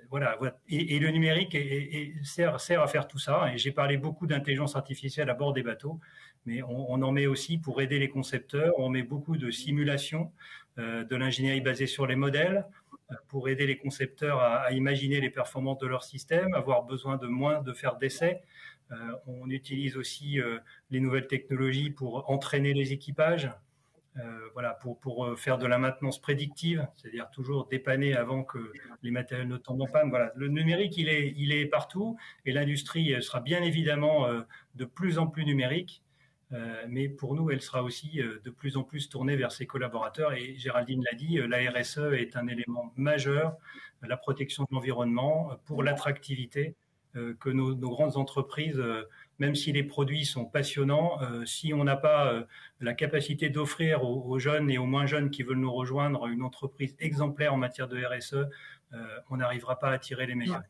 Voilà. Et le numérique sert à faire tout ça. Et j'ai parlé beaucoup d'intelligence artificielle à bord des bateaux, mais on en met aussi pour aider les concepteurs. On met beaucoup de simulation, de l'ingénierie basée sur les modèles, pour aider les concepteurs à imaginer les performances de leur système, avoir besoin de moins de faire d'essais. On utilise aussi les nouvelles technologies pour entraîner les équipages. Voilà, pour faire de la maintenance prédictive, c'est-à-dire toujours dépanner avant que les matériels ne tombent en panne. Voilà, le numérique, il est partout et l'industrie sera bien évidemment de plus en plus numérique, mais pour nous, elle sera aussi de plus en plus tournée vers ses collaborateurs. Et Géraldine l'a dit, la RSE est un élément majeur, la protection de l'environnement, pour l'attractivité que nos grandes entreprises, même si les produits sont passionnants, si on n'a pas la capacité d'offrir aux jeunes et aux moins jeunes qui veulent nous rejoindre une entreprise exemplaire en matière de RSE, on n'arrivera pas à attirer les meilleurs.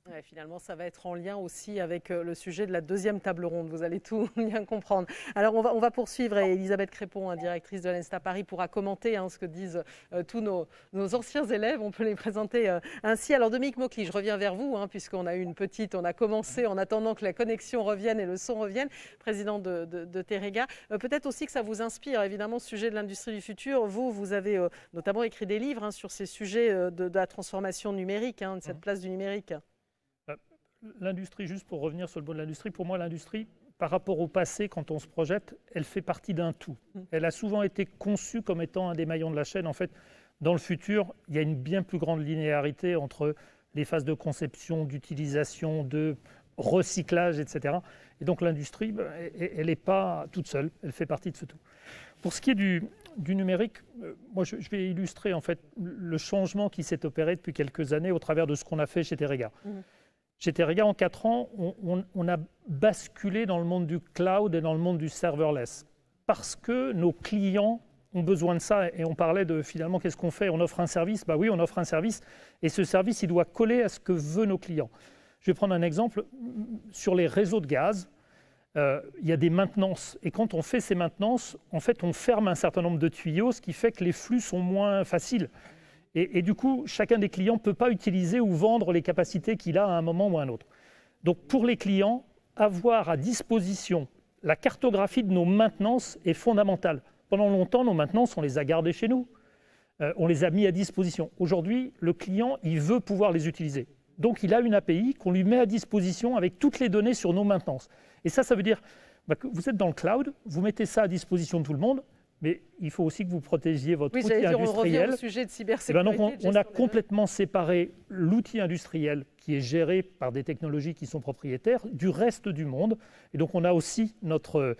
Ouais, finalement, ça va être en lien aussi avec le sujet de la deuxième table ronde. Vous allez tout bien comprendre. Alors, on va poursuivre. Et Elisabeth Crépon, directrice de l'ENSTA Paris, pourra commenter ce que disent tous nos anciens élèves. On peut les présenter ainsi. Alors, Dominique Maucly, je reviens vers vous, puisqu'on a eu on a commencé en attendant que la connexion revienne et le son revienne, président de Terega. Peut-être aussi que ça vous inspire, évidemment, ce sujet de l'industrie du futur. Vous avez notamment écrit des livres sur ces sujets de la transformation numérique, de cette place du numérique. L'industrie, juste pour revenir sur le mot de l'industrie, pour moi, l'industrie, par rapport au passé, quand on se projette, elle fait partie d'un tout. Elle a souvent été conçue comme étant un des maillons de la chaîne. En fait, dans le futur, il y a une bien plus grande linéarité entre les phases de conception, d'utilisation, de recyclage, etc. Et donc l'industrie, elle n'est pas toute seule, elle fait partie de ce tout. Pour ce qui est du numérique, moi je vais illustrer en fait le changement qui s'est opéré depuis quelques années au travers de ce qu'on a fait chez Terega. Chez Terega, en 4 ans, on a basculé dans le monde du cloud et dans le monde du serverless parce que nos clients ont besoin de ça. Et on parlait de finalement, qu'est-ce qu'on fait? On offre un service? Bah oui, on offre un service et ce service, il doit coller à ce que veulent nos clients. Je vais prendre un exemple. Sur les réseaux de gaz, il y a des maintenances. Et quand on fait ces maintenances, en fait, on ferme un certain nombre de tuyaux, ce qui fait que les flux sont moins faciles. Et du coup, chacun des clients ne peut pas utiliser ou vendre les capacités qu'il a à un moment ou à un autre. Donc, pour les clients, avoir à disposition la cartographie de nos maintenances est fondamentale. Pendant longtemps, nos maintenances, on les a gardées chez nous. On les a mis à disposition. Aujourd'hui, le client, il veut pouvoir les utiliser. Donc, il a une API qu'on lui met à disposition avec toutes les données sur nos maintenances. Et ça veut dire que vous êtes dans le cloud, vous mettez ça à disposition de tout le monde, mais il faut aussi que vous protégiez votre outil industriel. On revient au sujet de cybersécurité. Donc on a complètement séparé l'outil industriel qui est géré par des technologies qui sont propriétaires du reste du monde. Et donc on a aussi notre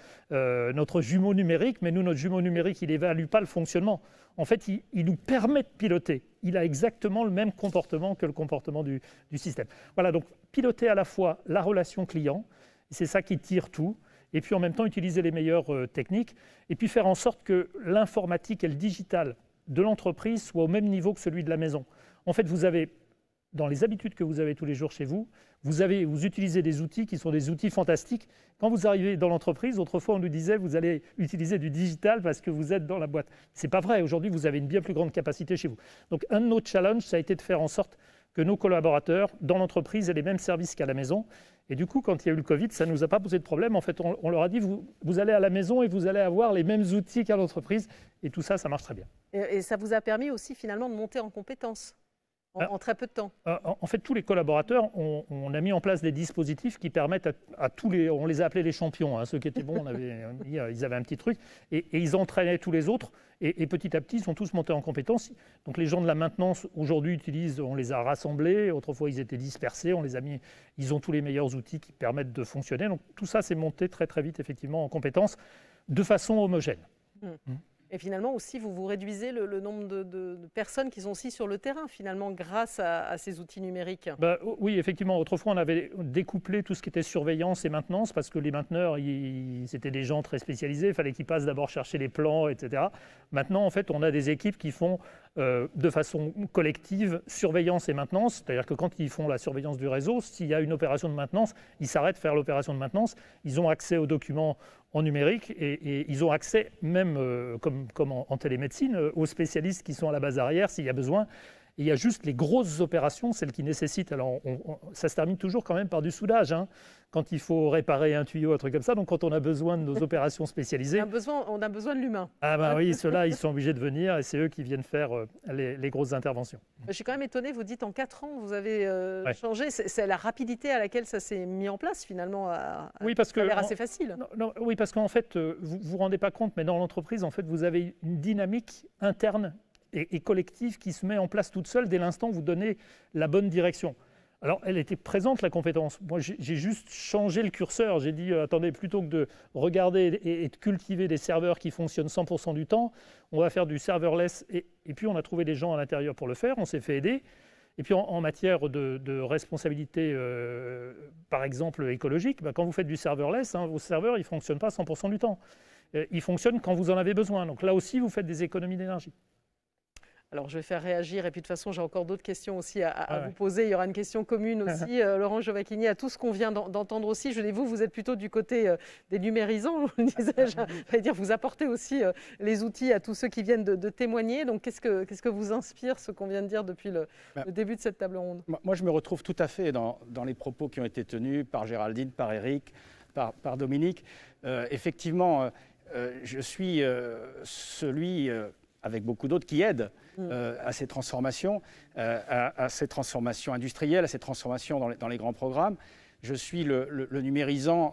jumeau numérique, mais nous, notre jumeau numérique, il n'évalue pas le fonctionnement. En fait, il nous permet de piloter. Il a exactement le même comportement que le comportement du système. Voilà, donc piloter à la fois la relation client, c'est ça qui tire tout, et puis en même temps utiliser les meilleures techniques, et puis faire en sorte que l'informatique et le digital de l'entreprise soient au même niveau que celui de la maison. En fait, vous avez, dans les habitudes que vous avez tous les jours chez vous, vous utilisez des outils qui sont des outils fantastiques. Quand vous arrivez dans l'entreprise, autrefois on nous disait vous allez utiliser du digital parce que vous êtes dans la boîte. Ce n'est pas vrai, aujourd'hui vous avez une bien plus grande capacité chez vous. Donc un de nos challenges, ça a été de faire en sorte que nos collaborateurs dans l'entreprise aient les mêmes services qu'à la maison. Et du coup, quand il y a eu le Covid, ça ne nous a pas posé de problème. En fait, on leur a dit, vous allez à la maison et vous allez avoir les mêmes outils qu'à l'entreprise. Et tout ça, ça marche très bien. Et ça vous a permis aussi finalement de monter en compétences en très peu de temps. En fait, tous les collaborateurs, on a mis en place des dispositifs qui permettent à tous les... On les a appelés les champions, hein, ceux qui étaient bons, ils avaient un petit truc. Et ils entraînaient tous les autres. Et petit à petit, ils sont tous montés en compétences. Donc les gens de la maintenance, aujourd'hui, utilisent, on les a rassemblés. Autrefois, ils étaient dispersés. On les a mis, ils ont tous les meilleurs outils qui permettent de fonctionner. Donc tout ça, c'est monté très, très vite, effectivement, en compétences, de façon homogène. Et finalement aussi, vous réduisez le nombre de personnes qui sont aussi sur le terrain, finalement, grâce à ces outils numériques. Oui, effectivement. Autrefois, on avait découplé tout ce qui était surveillance et maintenance, parce que les mainteneurs, c'était des gens très spécialisés. Il fallait qu'ils passent d'abord chercher les plans, etc. Maintenant, en fait, on a des équipes qui font de façon collective surveillance et maintenance. C'est-à-dire que quand ils font la surveillance du réseau, s'il y a une opération de maintenance, ils s'arrêtent de faire l'opération de maintenance. Ils ont accès aux documents en numérique et ils ont accès même, comme en télémédecine, aux spécialistes qui sont à la base arrière s'il y a besoin. Et il y a juste les grosses opérations, celles qui nécessitent. Alors, ça se termine toujours quand même par du soudage, hein, quand il faut réparer un tuyau, un truc comme ça. Donc, quand on a besoin de nos opérations spécialisées. On a besoin de l'humain. Ah, ben oui, ceux-là, ils sont obligés de venir et c'est eux qui viennent faire les grosses interventions. Je suis quand même étonnée, vous dites en 4 ans, vous avez changé. C'est la rapidité à laquelle ça s'est mis en place, finalement. Oui, parce que. Ça a l'air assez facile. Oui, parce qu'en fait, vous ne vous rendez pas compte, mais dans l'entreprise, en fait, vous avez une dynamique interne et collective qui se met en place toute seule dès l'instant où vous donnez la bonne direction. Alors, elle était présente, la compétence. Moi, j'ai juste changé le curseur. J'ai dit, attendez, plutôt que de regarder et de cultiver des serveurs qui fonctionnent 100% du temps, on va faire du serverless. Et puis, on a trouvé des gens à l'intérieur pour le faire. On s'est fait aider. Et puis, en matière de responsabilité, par exemple, écologique, quand vous faites du serverless, vos serveurs, ils ne fonctionnent pas 100% du temps. Ils fonctionnent quand vous en avez besoin. Donc là aussi, vous faites des économies d'énergie. Alors, je vais faire réagir. Et puis, de toute façon, j'ai encore d'autres questions aussi à vous poser. Il y aura une question commune aussi, Laurent Giovacchini, à tout ce qu'on vient d'entendre aussi. Je dis, vous êtes plutôt du côté des numérisants, disais-je. Dire, vous apportez aussi les outils à tous ceux qui viennent de témoigner. Donc, qu'est-ce que vous inspire ce qu'on vient de dire depuis le début de cette table ronde? Moi, je me retrouve tout à fait dans les propos qui ont été tenus par Géraldine, par Eric, par Dominique. Effectivement, je suis celui... avec beaucoup d'autres qui aident à ces transformations, à ces transformations industrielles, à ces transformations dans les grands programmes. Je suis le numérisant,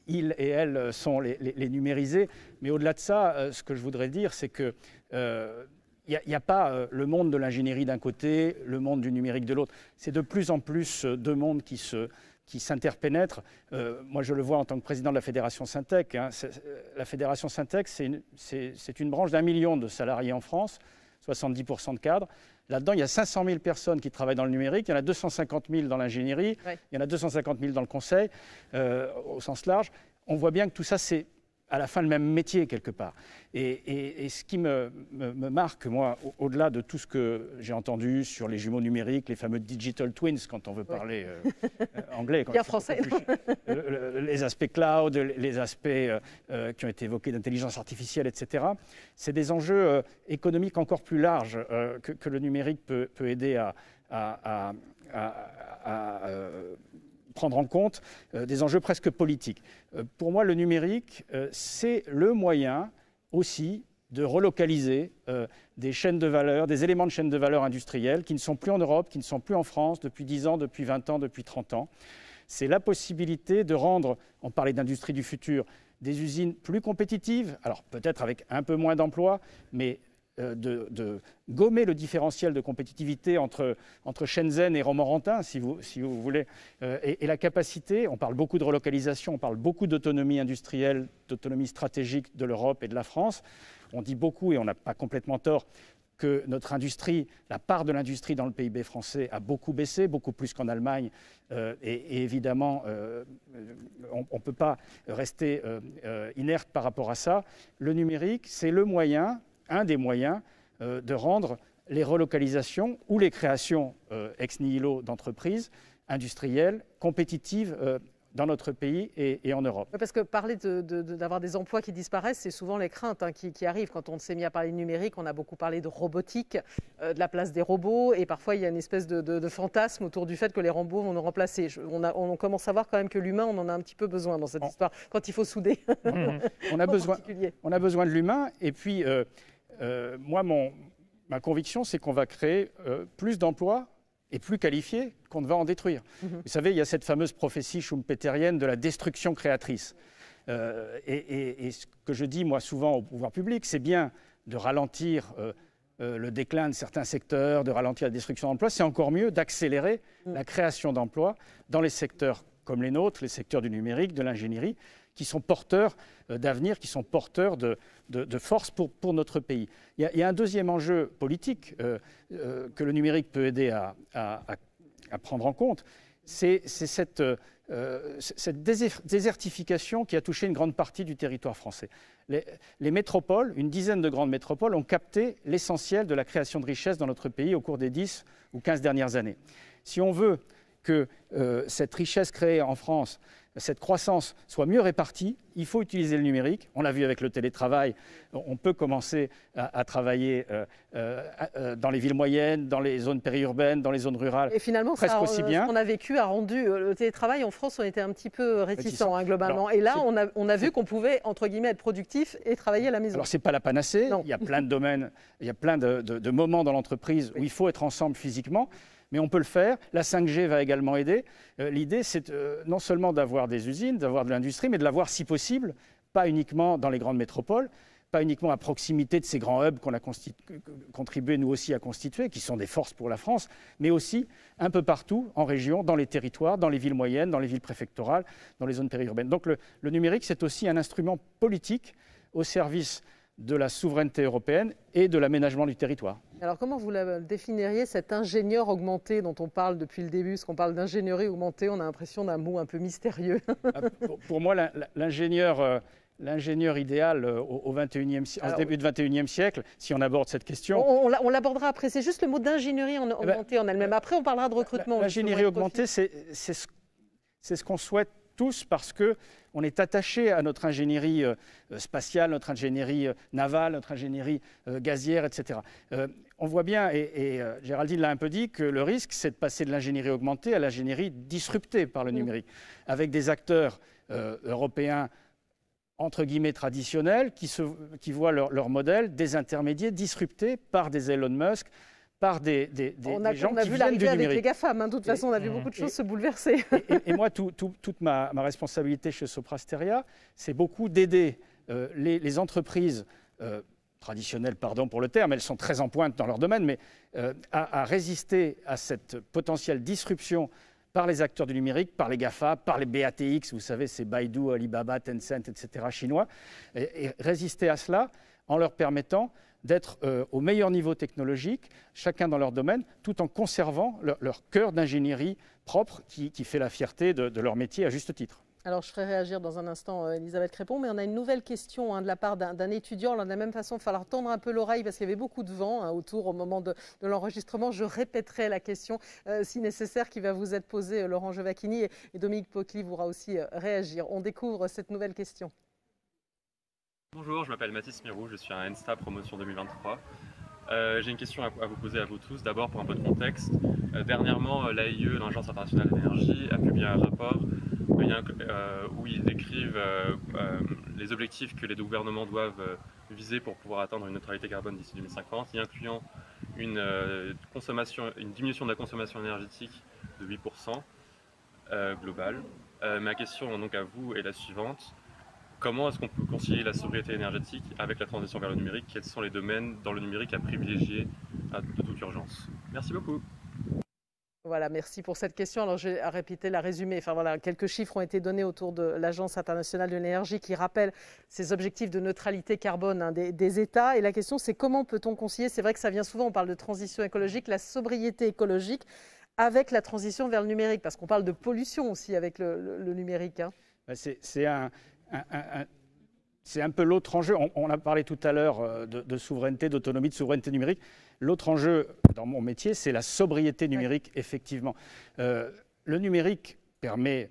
ils et elles sont les numérisés. Mais au-delà de ça, ce que je voudrais dire, c'est qu'il n'y a pas le monde de l'ingénierie d'un côté, le monde du numérique de l'autre. C'est de plus en plus deux mondes qui s'interpénètrent. Moi, je le vois en tant que président de la Fédération Syntec. La Fédération Syntec, c'est une branche d'1 million de salariés en France, 70% de cadres. Là-dedans, il y a 500 000 personnes qui travaillent dans le numérique, il y en a 250 000 dans l'ingénierie, il y en a 250 000 dans le conseil, au sens large. On voit bien que tout ça, c'est à la fin le même métier quelque part. Et ce qui me marque, moi, au-delà de tout ce que j'ai entendu sur les jumeaux numériques, les fameux digital twins, quand on veut parler anglais. Bien français. Les aspects cloud, les aspects qui ont été évoqués d'intelligence artificielle, etc. C'est des enjeux économiques encore plus larges que le numérique peut aider à prendre en compte des enjeux presque politiques. Pour moi, le numérique, c'est le moyen aussi de relocaliser des chaînes de valeur, des éléments de chaînes de valeur industrielles qui ne sont plus en Europe, qui ne sont plus en France depuis 10 ans, depuis 20 ans, depuis 30 ans. C'est la possibilité de rendre, on parlait d'industrie du futur, des usines plus compétitives, alors peut-être avec un peu moins d'emplois, mais de gommer le différentiel de compétitivité entre Shenzhen et Romorantin, si vous voulez, et la capacité, on parle beaucoup de relocalisation, on parle beaucoup d'autonomie industrielle, d'autonomie stratégique de l'Europe et de la France. On dit beaucoup, et on n'a pas complètement tort, que notre industrie, la part de l'industrie dans le PIB français a beaucoup baissé, beaucoup plus qu'en Allemagne. Et évidemment, on ne peut pas rester inerte par rapport à ça. Le numérique, c'est le moyen, un des moyens, de rendre les relocalisations ou les créations ex nihilo d'entreprises industrielles compétitives dans notre pays et en Europe. Parce que parler d'avoir des emplois qui disparaissent, c'est souvent les craintes qui arrivent. Quand on s'est mis à parler de numérique, on a beaucoup parlé de robotique, de la place des robots, et parfois il y a une espèce de fantasme autour du fait que les robots vont nous remplacer. On commence à voir quand même que l'humain, on en a un petit peu besoin dans cette histoire, quand il faut souder. On a besoin de l'humain, et puis moi, ma conviction, c'est qu'on va créer plus d'emplois et plus qualifiés qu'on ne va en détruire. Vous savez, il y a cette fameuse prophétie schumpeterienne de la destruction créatrice. Et ce que je dis, moi, souvent au pouvoir public, c'est bien de ralentir le déclin de certains secteurs, de ralentir la destruction d'emplois. C'est encore mieux d'accélérer la création d'emplois dans les secteurs comme les nôtres, les secteurs du numérique, de l'ingénierie, qui sont porteurs d'avenir, qui sont porteurs de force pour notre pays. Il y a un deuxième enjeu politique que le numérique peut aider à prendre en compte, c'est cette désertification qui a touché une grande partie du territoire français. Les métropoles, une dizaine de grandes métropoles, ont capté l'essentiel de la création de richesses dans notre pays au cours des 10 ou 15 dernières années. Si on veut que cette richesse créée en France, cette croissance soit mieux répartie, il faut utiliser le numérique. On l'a vu avec le télétravail, on peut commencer à travailler dans les villes moyennes, dans les zones périurbaines, dans les zones rurales. Et finalement, presque aussi bien. Ce qu'on a vécu a rendu le télétravail en France, on était un petit peu réticents globalement. Alors, et là, on a vu qu'on pouvait, entre guillemets, être productif et travailler à la maison. Alors, ce n'est pas la panacée. Non. Il y a plein de domaines, il y a plein de moments dans l'entreprise où il faut être ensemble physiquement. Mais on peut le faire. La 5G va également aider. L'idée, c'est non seulement d'avoir des usines, d'avoir de l'industrie, mais de l'avoir, si possible, pas uniquement dans les grandes métropoles, pas uniquement à proximité de ces grands hubs qu'on a contribué, nous aussi, à constituer, qui sont des forces pour la France, mais aussi un peu partout, en région, dans les territoires, dans les villes moyennes, dans les villes préfectorales, dans les zones périurbaines. Donc le numérique, c'est aussi un instrument politique au service de la souveraineté européenne et de l'aménagement du territoire. Alors comment vous la définiriez, cet ingénieur augmenté dont on parle depuis le début? Parce qu'on parle d'ingénierie augmentée, on a l'impression d'un mot un peu mystérieux. Pour moi, l'ingénieur idéal au début du XXIe siècle, si on aborde cette question... On l'abordera après, c'est juste le mot d'ingénierie augmentée en elle-même. Après, on parlera de recrutement. L'ingénierie augmentée, c'est ce qu'on souhaite tous parce qu'on est attaché à notre ingénierie spatiale, notre ingénierie navale, notre ingénierie gazière, etc. On voit bien, et Géraldine l'a un peu dit, que le risque, c'est de passer de l'ingénierie augmentée à l'ingénierie disruptée par le numérique, avec des acteurs européens entre guillemets traditionnels qui voient leur modèle désintermédié, disrupté par des Elon Musk, par des gens qui viennent du numérique. Avec les GAFAM, de toute façon, on a vu beaucoup de choses se bouleverser. Et moi, toute ma responsabilité chez Soprasteria, c'est beaucoup d'aider les entreprises traditionnelles, pardon pour le terme, elles sont très en pointe dans leur domaine, mais à résister à cette potentielle disruption par les acteurs du numérique, par les GAFA, par les BATX, vous savez, c'est Baidu, Alibaba, Tencent, etc., chinois, et résister à cela en leur permettant d'être au meilleur niveau technologique, chacun dans leur domaine, tout en conservant leur cœur d'ingénierie propre qui fait la fierté de leur métier à juste titre. Alors, je ferai réagir dans un instant Elisabeth Crépon, mais on a une nouvelle question de la part d'un étudiant. Alors, de la même façon, il va falloir tendre un peu l'oreille parce qu'il y avait beaucoup de vent autour au moment de l'enregistrement. Je répéterai la question, si nécessaire, qui va vous être posée, Laurent Jovacchini, et Dominique Pocli pourra aussi réagir. On découvre cette nouvelle question. Bonjour, je m'appelle Mathis Mirou, je suis un ENSTA promotion 2023. J'ai une question à vous poser à vous tous. D'abord, pour un peu de contexte, dernièrement, l'AIE, l'Agence internationale de l'énergie, a publié un rapport où ils décrivent les objectifs que les gouvernements doivent viser pour pouvoir atteindre une neutralité carbone d'ici 2050, y incluant une diminution de la consommation énergétique de 8% globale. Ma question donc à vous est la suivante. Comment est-ce qu'on peut concilier la sobriété énergétique avec la transition vers le numérique? Quels sont les domaines dans le numérique à privilégier de toute urgence? Merci beaucoup. Voilà, merci pour cette question. Alors, je vais répéter la résumé. Enfin, voilà, quelques chiffres ont été donnés autour de l'Agence internationale de l'énergie qui rappelle ces objectifs de neutralité carbone des États. Et la question, c'est comment peut-on concilier, c'est vrai que ça vient souvent, on parle de transition écologique, la sobriété écologique avec la transition vers le numérique, parce qu'on parle de pollution aussi avec le numérique. Hein. C'est un peu l'autre enjeu. On a parlé tout à l'heure de souveraineté, d'autonomie, de souveraineté numérique. L'autre enjeu dans mon métier, c'est la sobriété numérique, effectivement. Le numérique permet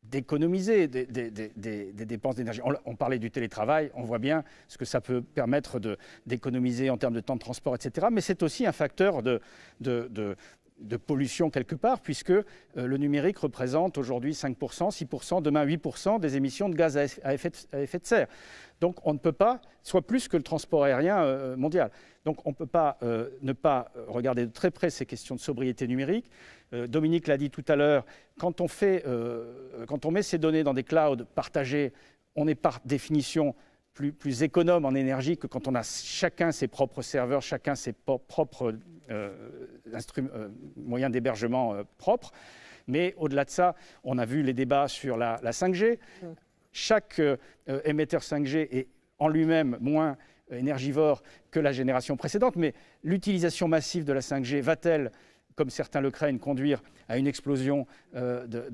d'économiser des dépenses d'énergie. On parlait du télétravail, on voit bien ce que ça peut permettre d'économiser en termes de temps de transport, etc. Mais c'est aussi un facteur de pollution quelque part, puisque le numérique représente aujourd'hui 5%, 6%, demain 8% des émissions de gaz à effet de serre. Donc on ne peut pas, soit plus que le transport aérien mondial. Donc on ne peut pas ne pas regarder de très près ces questions de sobriété numérique. Dominique l'a dit tout à l'heure, quand on met ces données dans des clouds partagés, on est par définition plus économe en énergie que quand on a chacun ses propres serveurs, chacun ses propres moyens d'hébergement propres. Mais au-delà de ça, on a vu les débats sur la 5G. Chaque émetteur 5G est en lui-même moins énergivore que la génération précédente, mais l'utilisation massive de la 5G va-t-elle, comme certains le craignent, conduire à une explosion de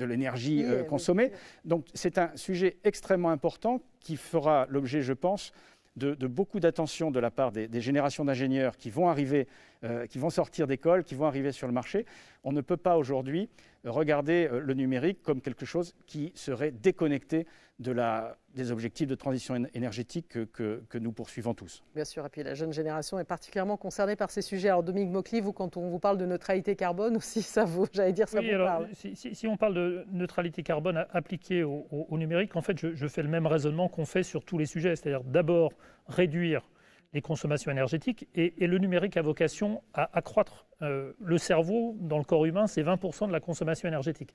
l'énergie consommée? Donc c'est un sujet extrêmement important qui fera l'objet, je pense, de beaucoup d'attention de la part des générations d'ingénieurs qui vont arriver, qui vont sortir d'école, qui vont arriver sur le marché. On ne peut pas aujourd'hui regarder le numérique comme quelque chose qui serait déconnecté des objectifs de transition énergétique que nous poursuivons tous. Bien sûr, et puis la jeune génération est particulièrement concernée par ces sujets. Alors Dominique Mocli, vous, quand on vous parle de neutralité carbone aussi, ça vous, j'allais dire, ça oui, vous alors, parle. Si on parle de neutralité carbone appliquée au numérique, en fait, je fais le même raisonnement qu'on fait sur tous les sujets, c'est-à-dire d'abord réduire les consommations énergétiques et le numérique a vocation à accroître le cerveau dans le corps humain, c'est 20% de la consommation énergétique.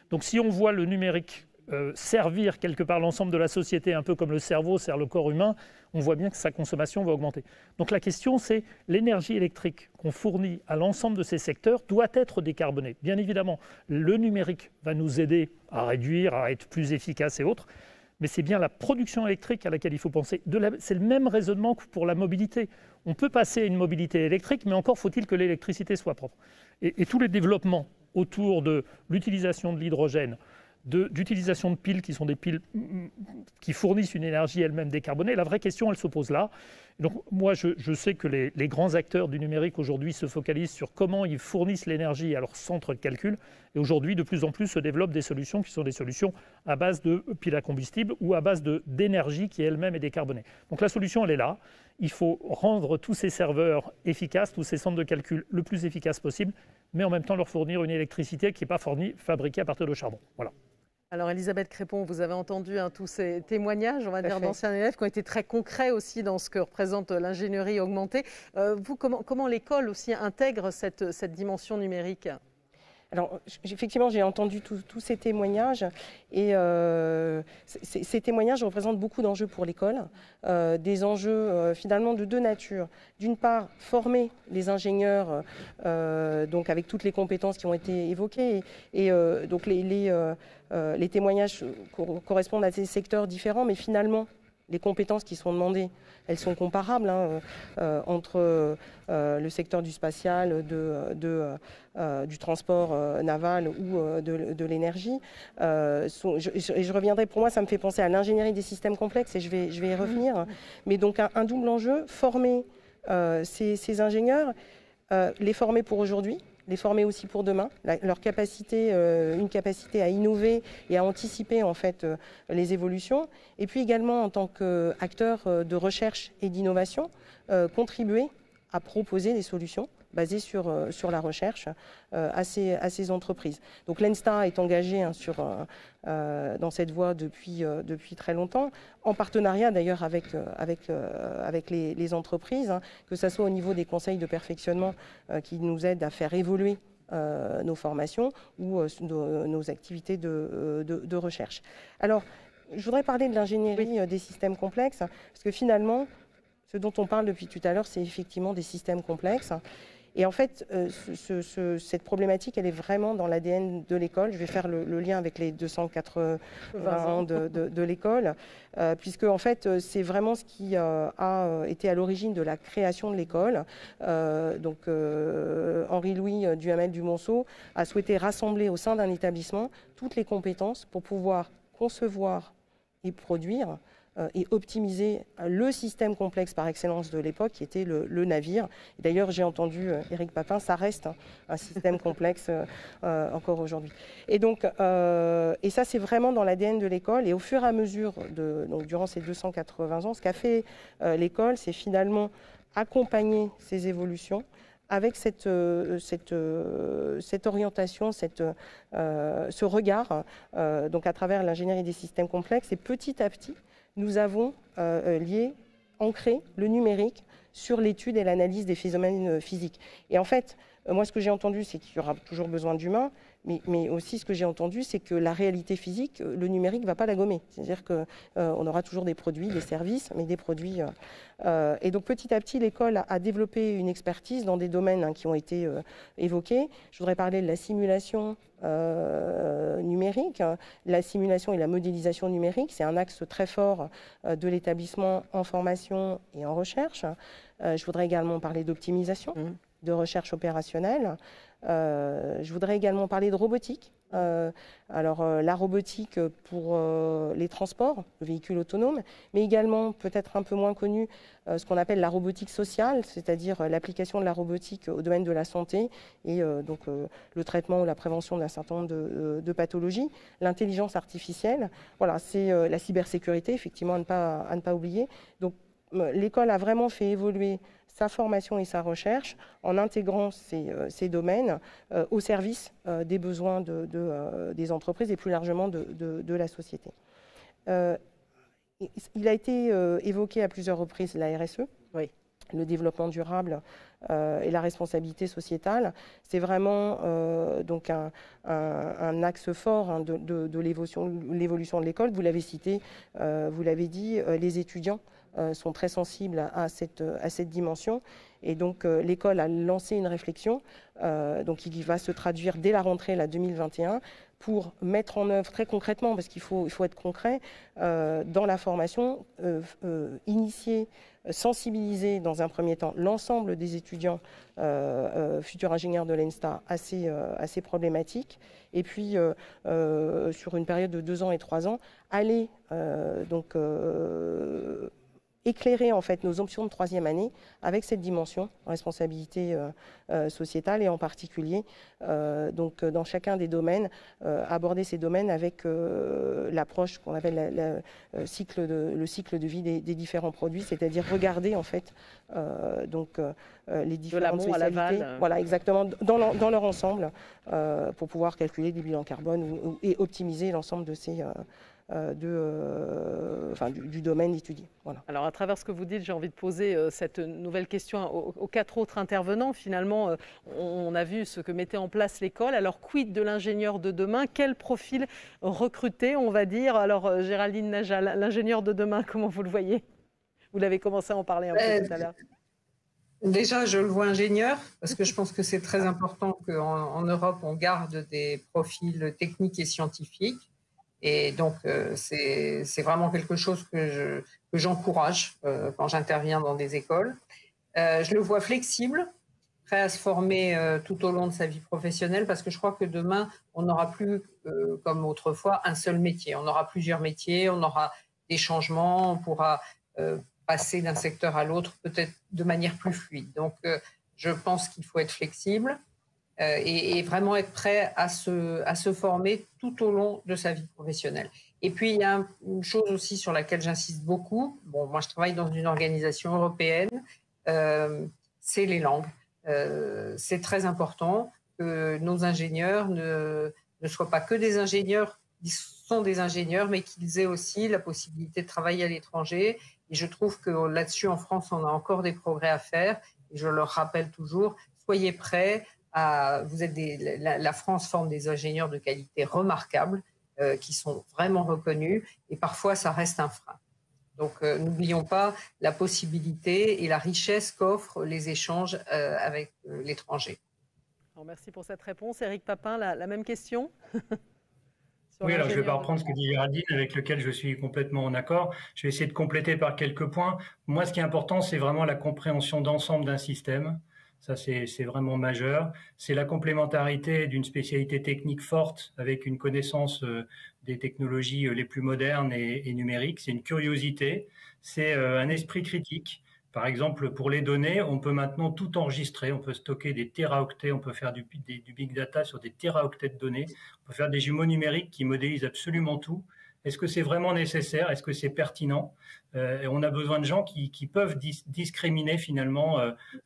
Donc si on voit le numérique servir quelque part l'ensemble de la société, un peu comme le cerveau sert le corps humain, on voit bien que sa consommation va augmenter. Donc la question, c'est l'énergie électrique qu'on fournit à l'ensemble de ces secteurs doit être décarbonée. Bien évidemment, le numérique va nous aider à réduire, à être plus efficace et autres, mais c'est bien la production électrique à laquelle il faut penser. C'est le même raisonnement que pour la mobilité. On peut passer à une mobilité électrique, mais encore faut-il que l'électricité soit propre. Et tous les développements autour de l'utilisation de l'hydrogène, d'utilisation de piles qui sont des piles qui fournissent une énergie elle-même décarbonée. La vraie question, elle se pose là. Donc moi, je sais que les grands acteurs du numérique aujourd'hui se focalisent sur comment ils fournissent l'énergie à leur centre de calcul. Et aujourd'hui, de plus en plus, se développent des solutions qui sont des solutions à base de piles à combustible ou à base d'énergie qui elle-même est décarbonée. Donc la solution, elle est là. Il faut rendre tous ces serveurs efficaces, tous ces centres de calcul le plus efficaces possible, mais en même temps leur fournir une électricité qui n'est pas fabriquée à partir de charbon. Voilà. Alors Elisabeth Crépon, vous avez entendu tous ces témoignages, on va dire, d'anciens élèves qui ont été très concrets aussi dans ce que représente l'ingénierie augmentée. Vous, comment l'école aussi intègre cette dimension numérique ? Alors, effectivement, j'ai entendu tous ces témoignages et ces témoignages représentent beaucoup d'enjeux pour l'école, des enjeux finalement de deux natures. D'une part, former les ingénieurs donc avec toutes les compétences qui ont été évoquées et donc les témoignages correspondent à des secteurs différents, mais finalement, les compétences qui sont demandées, elles sont comparables entre le secteur du spatial, du transport naval ou de l'énergie. Je reviendrai, pour moi, ça me fait penser à l'ingénierie des systèmes complexes et je vais y revenir. Mais donc un double enjeu, former ces ingénieurs, les former pour aujourd'hui, les former aussi pour demain, leur capacité, une capacité à innover et à anticiper en fait les évolutions, et puis également en tant qu'acteur de recherche et d'innovation, contribuer à proposer des solutions basées sur la recherche à ces entreprises. Donc l'ENSTA est engagé dans cette voie depuis très longtemps, en partenariat d'ailleurs avec les entreprises, que ce soit au niveau des conseils de perfectionnement qui nous aident à faire évoluer nos formations ou nos activités de recherche. Alors, je voudrais parler de l'ingénierie des systèmes complexes, parce que finalement, ce dont on parle depuis tout à l'heure, c'est effectivement des systèmes complexes. Et en fait, cette problématique, elle est vraiment dans l'ADN de l'école. Je vais faire le lien avec les 280 ans de l'école, puisque en fait, c'est vraiment ce qui a été à l'origine de la création de l'école. Henri-Louis Duhamel-du-Monceau a souhaité rassembler au sein d'un établissement toutes les compétences pour pouvoir concevoir et produire et optimiser le système complexe par excellence de l'époque, qui était le navire. D'ailleurs, j'ai entendu Éric Papin, ça reste un système complexe encore aujourd'hui. Et donc, et ça, c'est vraiment dans l'ADN de l'école. Et au fur et à mesure, donc, durant ces 280 ans, ce qu'a fait l'école, c'est finalement accompagner ces évolutions avec cette orientation, ce regard, donc à travers l'ingénierie des systèmes complexes. Et petit à petit, nous avons ancré le numérique sur l'étude et l'analyse des phénomènes physiques. Et en fait, moi, ce que j'ai entendu, c'est qu'il y aura toujours besoin d'humains, mais aussi ce que j'ai entendu, c'est que la réalité physique, le numérique ne va pas la gommer. C'est-à-dire qu'on aura toujours des produits, des services, mais des produits... et donc petit à petit, l'école a développé une expertise dans des domaines qui ont été évoqués. Je voudrais parler de la simulation numérique. La simulation et la modélisation numérique, c'est un axe très fort de l'établissement en formation et en recherche. Je voudrais également parler d'optimisation, de recherche opérationnelle. Je voudrais également parler de robotique. La robotique pour les transports, le véhicule autonome, mais également, peut-être un peu moins connu, ce qu'on appelle la robotique sociale, c'est-à-dire l'application de la robotique au domaine de la santé et donc le traitement ou la prévention d'un certain nombre de pathologies. L'intelligence artificielle, voilà, c'est la cybersécurité, effectivement, à ne pas oublier. Donc, l'école a vraiment fait évoluer sa formation et sa recherche en intégrant ces domaines au service des besoins des entreprises et plus largement de la société. Il a été évoqué à plusieurs reprises la RSE, le développement durable et la responsabilité sociétale. C'est vraiment donc un axe fort de l'évolution de l'école. Vous l'avez cité, vous l'avez dit, les étudiants sont très sensibles à cette dimension. Et donc, l'école a lancé une réflexion donc qui va se traduire dès la rentrée 2021 pour mettre en œuvre très concrètement, parce qu'il faut être concret, dans la formation, initier, sensibiliser dans un premier temps l'ensemble des étudiants futurs ingénieurs de l'ENSTA à ces problématiques. Et puis, sur une période de 2 ans et 3 ans, aller donc éclairer en fait nos options de 3e année avec cette dimension responsabilité sociétale et en particulier donc dans chacun des domaines aborder ces domaines avec l'approche qu'on appelle le cycle de vie des différents produits, c'est-à-dire regarder en fait donc les différentes spécialités, voilà exactement dans leur ensemble pour pouvoir calculer des bilans carbone et optimiser l'ensemble de ces du domaine étudié. Voilà. Alors, à travers ce que vous dites, j'ai envie de poser cette nouvelle question aux 4 autres intervenants. Finalement, on a vu ce que mettait en place l'école. Alors, quid de l'ingénieur de demain? Quel profil recruter, on va dire? Alors, Géraldine Najal, l'ingénieur de demain, comment vous le voyez? Vous l'avez commencé à en parler un peu tout à l'heure. Déjà, je le vois ingénieur, parce que je pense que c'est très important qu'en Europe, on garde des profils techniques et scientifiques. Et donc, c'est vraiment quelque chose que j'encourage quand j'interviens dans des écoles. Je le vois flexible, prêt à se former tout au long de sa vie professionnelle, parce que je crois que demain, on n'aura plus, comme autrefois, un seul métier. On aura plusieurs métiers, on aura des changements, on pourra passer d'un secteur à l'autre peut-être de manière plus fluide. Donc, je pense qu'il faut être flexible. Et vraiment être prêt à se former tout au long de sa vie professionnelle. Et puis, il y a une chose aussi sur laquelle j'insiste beaucoup. Bon, moi, je travaille dans une organisation européenne. C'est les langues. C'est très important que nos ingénieurs ne soient pas que des ingénieurs, ils sont des ingénieurs, mais qu'ils aient aussi la possibilité de travailler à l'étranger. Et je trouve que là-dessus, en France, on a encore des progrès à faire. Et je leur rappelle toujours, soyez prêts la France forme des ingénieurs de qualité remarquables qui sont vraiment reconnus et parfois ça reste un frein. Donc n'oublions pas la possibilité et la richesse qu'offrent les échanges avec l'étranger. Merci pour cette réponse. Éric Papin, la même question. Oui, alors je ne vais pas reprendre ce que dit Géraldine, avec lequel je suis complètement en accord. Je vais essayer de compléter par quelques points. Moi, ce qui est important, c'est vraiment la compréhension d'ensemble d'un système. Ça, c'est vraiment majeur. C'est la complémentarité d'une spécialité technique forte avec une connaissance des technologies les plus modernes et numériques. C'est une curiosité, c'est un esprit critique. Par exemple, pour les données, on peut maintenant tout enregistrer, on peut stocker des téraoctets, on peut faire du big data sur des téraoctets de données, on peut faire des jumeaux numériques qui modélisent absolument tout. Est-ce que c'est vraiment nécessaire? Est-ce que c'est pertinent? Et on a besoin de gens qui peuvent discriminer finalement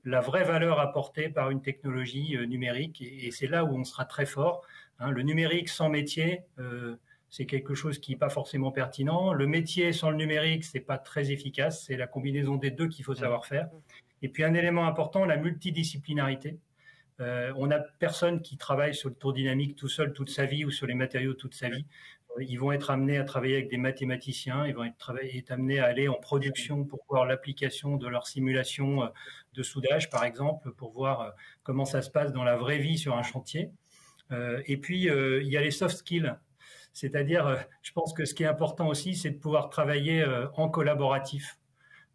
la vraie valeur apportée par une technologie numérique, et c'est là où on sera très fort. Hein. Le numérique sans métier, c'est quelque chose qui n'est pas forcément pertinent. Le métier sans le numérique, ce n'est pas très efficace. C'est la combinaison des deux qu'il faut savoir faire. Et puis un élément important, la multidisciplinarité. On n'a personne qui travaille sur le tour dynamique tout seul toute sa vie ou sur les matériaux toute sa vie. Ils vont être amenés à travailler avec des mathématiciens, ils vont être amenés à aller en production pour voir l'application de leur simulation de soudage, par exemple, pour voir comment ça se passe dans la vraie vie sur un chantier. Et puis, il y a les soft skills. C'est-à-dire, je pense que ce qui est important aussi, c'est de pouvoir travailler en collaboratif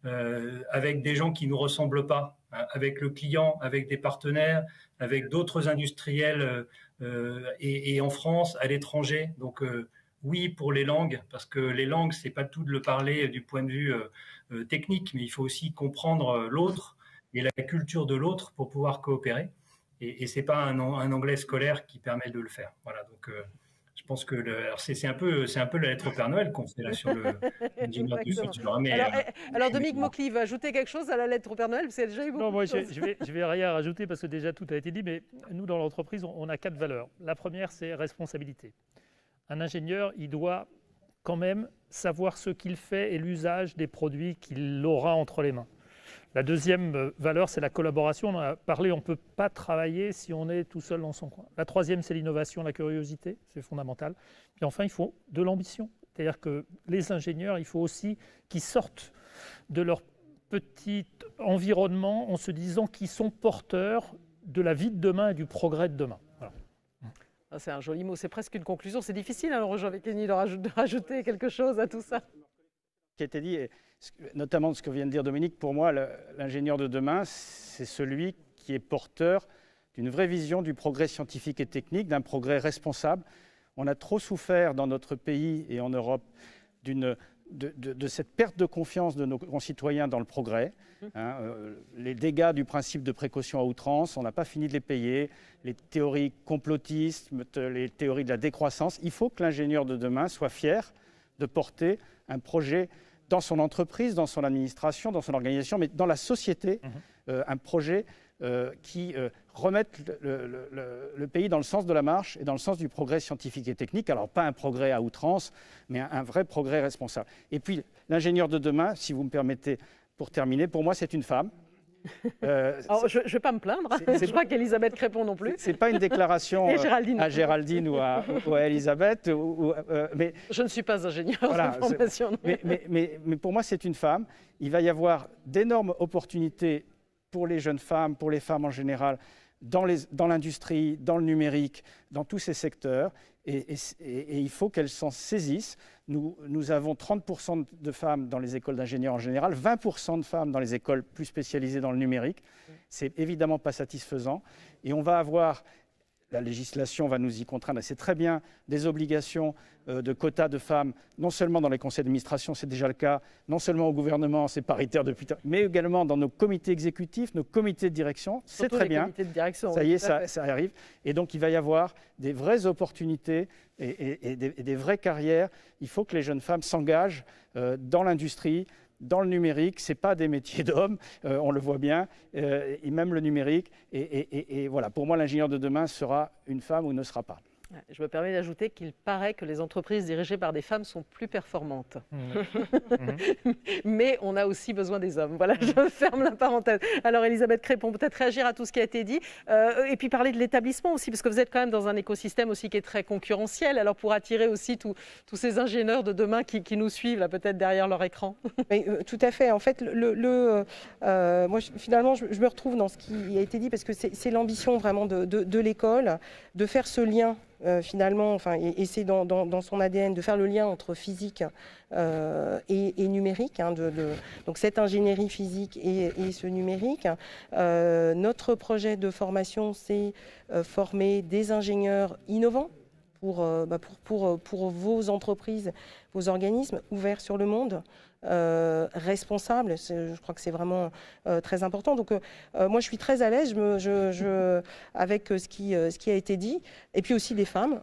avec des gens qui ne nous ressemblent pas, avec le client, avec des partenaires, avec d'autres industriels et en France, à l'étranger. Donc, oui, pour les langues, parce que les langues, c'est pas tout de le parler du point de vue technique, mais il faut aussi comprendre l'autre et la culture de l'autre pour pouvoir coopérer. Et c'est pas un anglais scolaire qui permet de le faire. Voilà, donc... je pense que c'est un peu la lettre au Père Noël qu'on fait là sur l'ingénieur du futur. Alors Dominique Maucly va ajouter quelque chose à la lettre au Père Noël, parce qu'il y a déjà eu beaucoup de choses. Je vais rien rajouter parce que déjà tout a été dit, mais nous dans l'entreprise, on a 4 valeurs. La première, c'est responsabilité. Un ingénieur, il doit quand même savoir ce qu'il fait et l'usage des produits qu'il aura entre les mains. La deuxième valeur, c'est la collaboration. On en a parlé, on ne peut pas travailler si on est tout seul dans son coin. La troisième, c'est l'innovation, la curiosité, c'est fondamental. Puis enfin, il faut de l'ambition. C'est-à-dire que les ingénieurs, il faut aussi qu'ils sortent de leur petit environnement en se disant qu'ils sont porteurs de la vie de demain et du progrès de demain. Voilà. C'est un joli mot, c'est presque une conclusion. C'est difficile, alors Jean-Vicq Kenny, de rajouter quelque chose à tout ça. Ce qui a été dit, notamment ce que vient de dire Dominique, pour moi, l'ingénieur de demain, c'est celui qui est porteur d'une vraie vision du progrès scientifique et technique, d'un progrès responsable. On a trop souffert dans notre pays et en Europe de cette perte de confiance de nos concitoyens dans le progrès. Les dégâts du principe de précaution à outrance, on n'a pas fini de les payer. Les théories complotistes, les théories de la décroissance. Il faut que l'ingénieur de demain soit fier de porter un projet dans son entreprise, dans son administration, dans son organisation, mais dans la société, un projet qui remette le pays dans le sens de la marche et dans le sens du progrès scientifique et technique. Alors, pas un progrès à outrance, mais un vrai progrès responsable. Et puis, l'ingénieur de demain, si vous me permettez, pour terminer, pour moi, c'est une femme. Alors, je ne vais pas me plaindre, je crois qu'Elisabeth Crépon non plus. Ce n'est pas une déclaration à Géraldine ou à Elisabeth. Mais je ne suis pas ingénieure de formation. Mais pour moi, c'est une femme. Il va y avoir d'énormes opportunités pour les jeunes femmes, pour les femmes en général, dans l'industrie, dans le numérique, dans tous ces secteurs. Et il faut qu'elles s'en saisissent. Nous avons 30% de femmes dans les écoles d'ingénieurs en général, 20% de femmes dans les écoles plus spécialisées dans le numérique. C'est évidemment pas satisfaisant. Et on va avoir, la législation va nous y contraindre, c'est très bien, des obligations de quotas de femmes, non seulement dans les conseils d'administration, c'est déjà le cas, non seulement au gouvernement, c'est paritaire depuis, mais également dans nos comités exécutifs, nos comités de direction, c'est très bien. Comités de direction, ça y est, ça arrive. Et donc, il va y avoir des vraies opportunités et des vraies carrières. Il faut que les jeunes femmes s'engagent dans l'industrie, dans le numérique. Ce n'est pas des métiers d'hommes, on le voit bien, et même le numérique. Et voilà, pour moi, l'ingénieur de demain sera une femme ou ne sera pas. Je me permets d'ajouter qu'il paraît que les entreprises dirigées par des femmes sont plus performantes. Mais on a aussi besoin des hommes. Voilà, je ferme la parenthèse. Alors Elisabeth Crépon, peut-être réagir à tout ce qui a été dit et puis parler de l'établissement aussi, parce que vous êtes quand même dans un écosystème aussi qui est très concurrentiel. Alors pour attirer aussi tous ces ingénieurs de demain qui nous suivent, là peut-être derrière leur écran. Oui, tout à fait. En fait, moi, finalement, je me retrouve dans ce qui a été dit, parce que c'est l'ambition vraiment de l'école, de faire ce lien finalement, enfin, et c'est dans son ADN, de faire le lien entre physique et numérique, hein, donc cette ingénierie physique et ce numérique. Notre projet de formation, c'est former des ingénieurs innovants pour vos entreprises, vos organismes ouverts sur le monde, responsables. Je crois que c'est vraiment très important. Donc moi, je suis très à l'aise avec ce qui a été dit. Et puis aussi des femmes.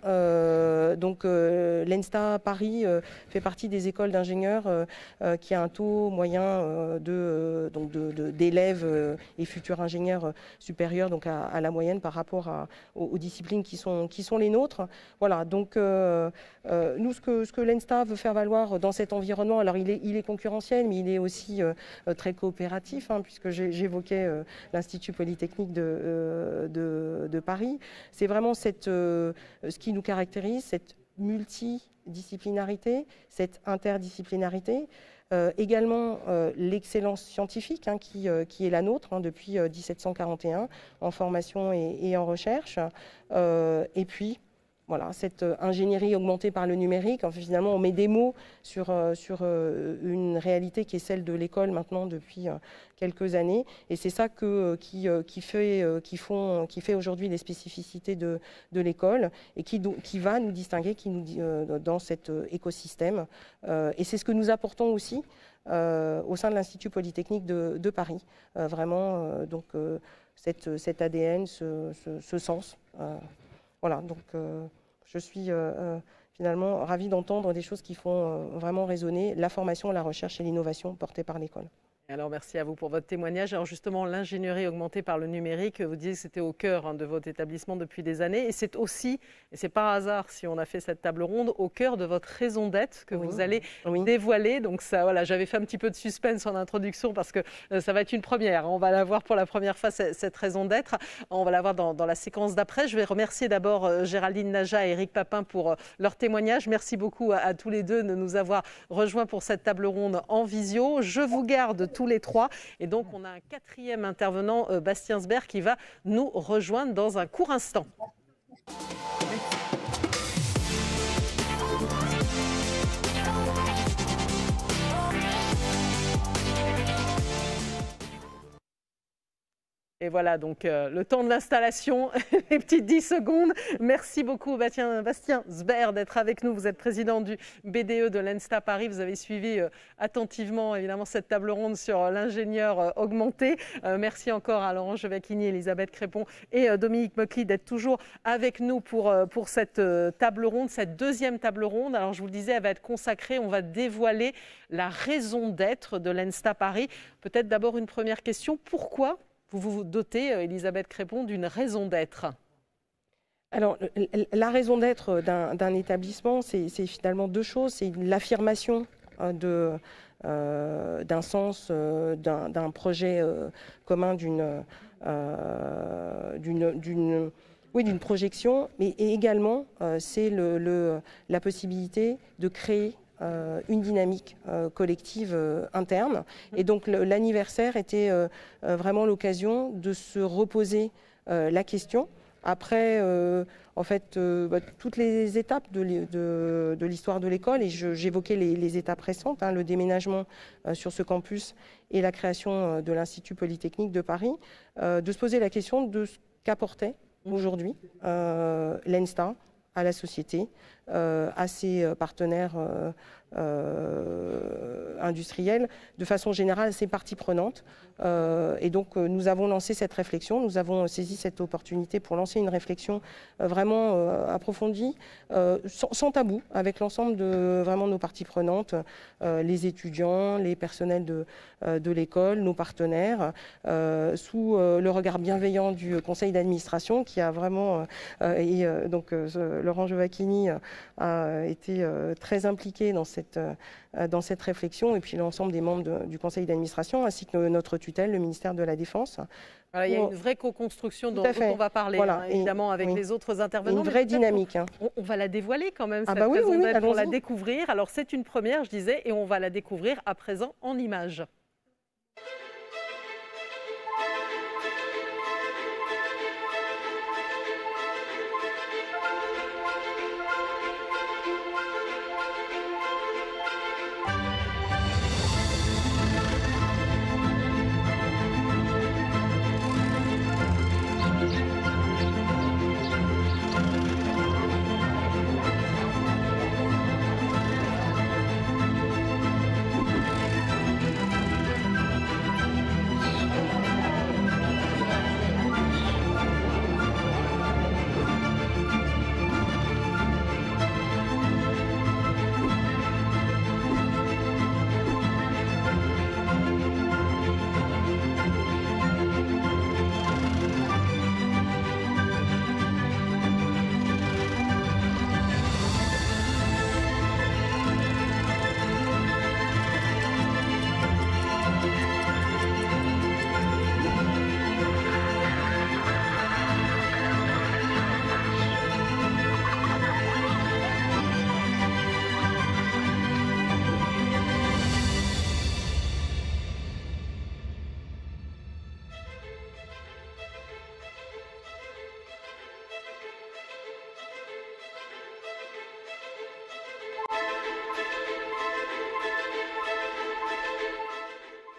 Donc l'ENSTA Paris fait partie des écoles d'ingénieurs qui a un taux moyen d'élèves et futurs ingénieurs supérieurs donc à la moyenne par rapport aux disciplines qui sont les nôtres. Voilà, donc nous, ce que l'ENSTA veut faire valoir dans cet environnement, alors il est concurrentiel, mais il est aussi très coopératif, hein, puisque j'évoquais l'Institut Polytechnique de Paris. C'est vraiment ce qui nous caractérise, cette multidisciplinarité, cette interdisciplinarité. Également l'excellence scientifique, hein, qui est la nôtre, hein, depuis 1741 en formation et en recherche. Et puis voilà, cette ingénierie augmentée par le numérique. Enfin, finalement, on met des mots sur une réalité qui est celle de l'école maintenant depuis quelques années. Et c'est ça qui fait aujourd'hui les spécificités de l'école et qui va nous distinguer dans cet écosystème. Et c'est ce que nous apportons aussi au sein de l'Institut Polytechnique de Paris. Vraiment, donc, cet ADN, ce sens. Voilà, donc je suis finalement ravie d'entendre des choses qui font vraiment résonner la formation, la recherche et l'innovation portées par l'école. Alors merci à vous pour votre témoignage. Alors justement, l'ingénierie augmentée par le numérique, vous disiez que c'était au cœur, hein, de votre établissement depuis des années. Et c'est aussi, et c'est par hasard si on a fait cette table ronde, au cœur de votre raison d'être que vous allez dévoiler. Donc ça, voilà, j'avais fait un petit peu de suspense en introduction parce que ça va être une première. On va la voir pour la première fois, cette raison d'être. On va la voir dans la séquence d'après. Je vais remercier d'abord Géraldine Naja et Éric Papin pour leur témoignage. Merci beaucoup à tous les deux de nous avoir rejoints pour cette table ronde en visio. Je vous garde tous les trois. Et donc, on a un quatrième intervenant, Bastien Sber, qui va nous rejoindre dans un court instant. Et voilà, donc le temps de l'installation, les petites 10 secondes. Merci beaucoup, Bastien Sber, d'être avec nous. Vous êtes président du BDE de l'ENSTA Paris. Vous avez suivi attentivement, évidemment, cette table ronde sur l'ingénieur augmenté. Merci encore à Laurent Jevacchini, Elisabeth Crépon et Dominique Mocli d'être toujours avec nous pour cette table ronde, cette deuxième table ronde. Alors, je vous le disais, elle va être consacrée, on va dévoiler la raison d'être de l'ENSTA Paris. Peut-être d'abord une première question. Pourquoi vous vous dotez, Elisabeth Crépon, d'une raison d'être? Alors, la raison d'être d'un établissement, c'est finalement deux choses. C'est l'affirmation d'un sens, d'un projet commun, d'une projection, mais également, c'est la possibilité de créer une dynamique collective interne. Et donc l'anniversaire était vraiment l'occasion de se reposer la question. Après, en fait, toutes les étapes de l'histoire de l'école, et j'évoquais les étapes récentes, hein, le déménagement sur ce campus et la création de l'Institut Polytechnique de Paris, de se poser la question de ce qu'apportait aujourd'hui l'ENSTA à la société, à ses partenaires industriels, de façon générale, à ses parties prenantes. Et donc, nous avons lancé cette réflexion, nous avons saisi cette opportunité pour lancer une réflexion vraiment approfondie, sans tabou, avec l'ensemble de vraiment nos parties prenantes, les étudiants, les personnels de l'école, nos partenaires, sous le regard bienveillant du conseil d'administration qui a vraiment, donc Laurent Giovacchini a été très impliqué dans cette réflexion, et puis l'ensemble des membres du conseil d'administration, ainsi que notre tutelle, le ministère de la Défense. Voilà, il y a une vraie co-construction dont on va parler, voilà, évidemment, avec les autres intervenants. Une vraie dynamique. On va la dévoiler quand même, cette oui, raison d'être, pour la découvrir. Alors c'est une première, je disais, et on va la découvrir à présent en images.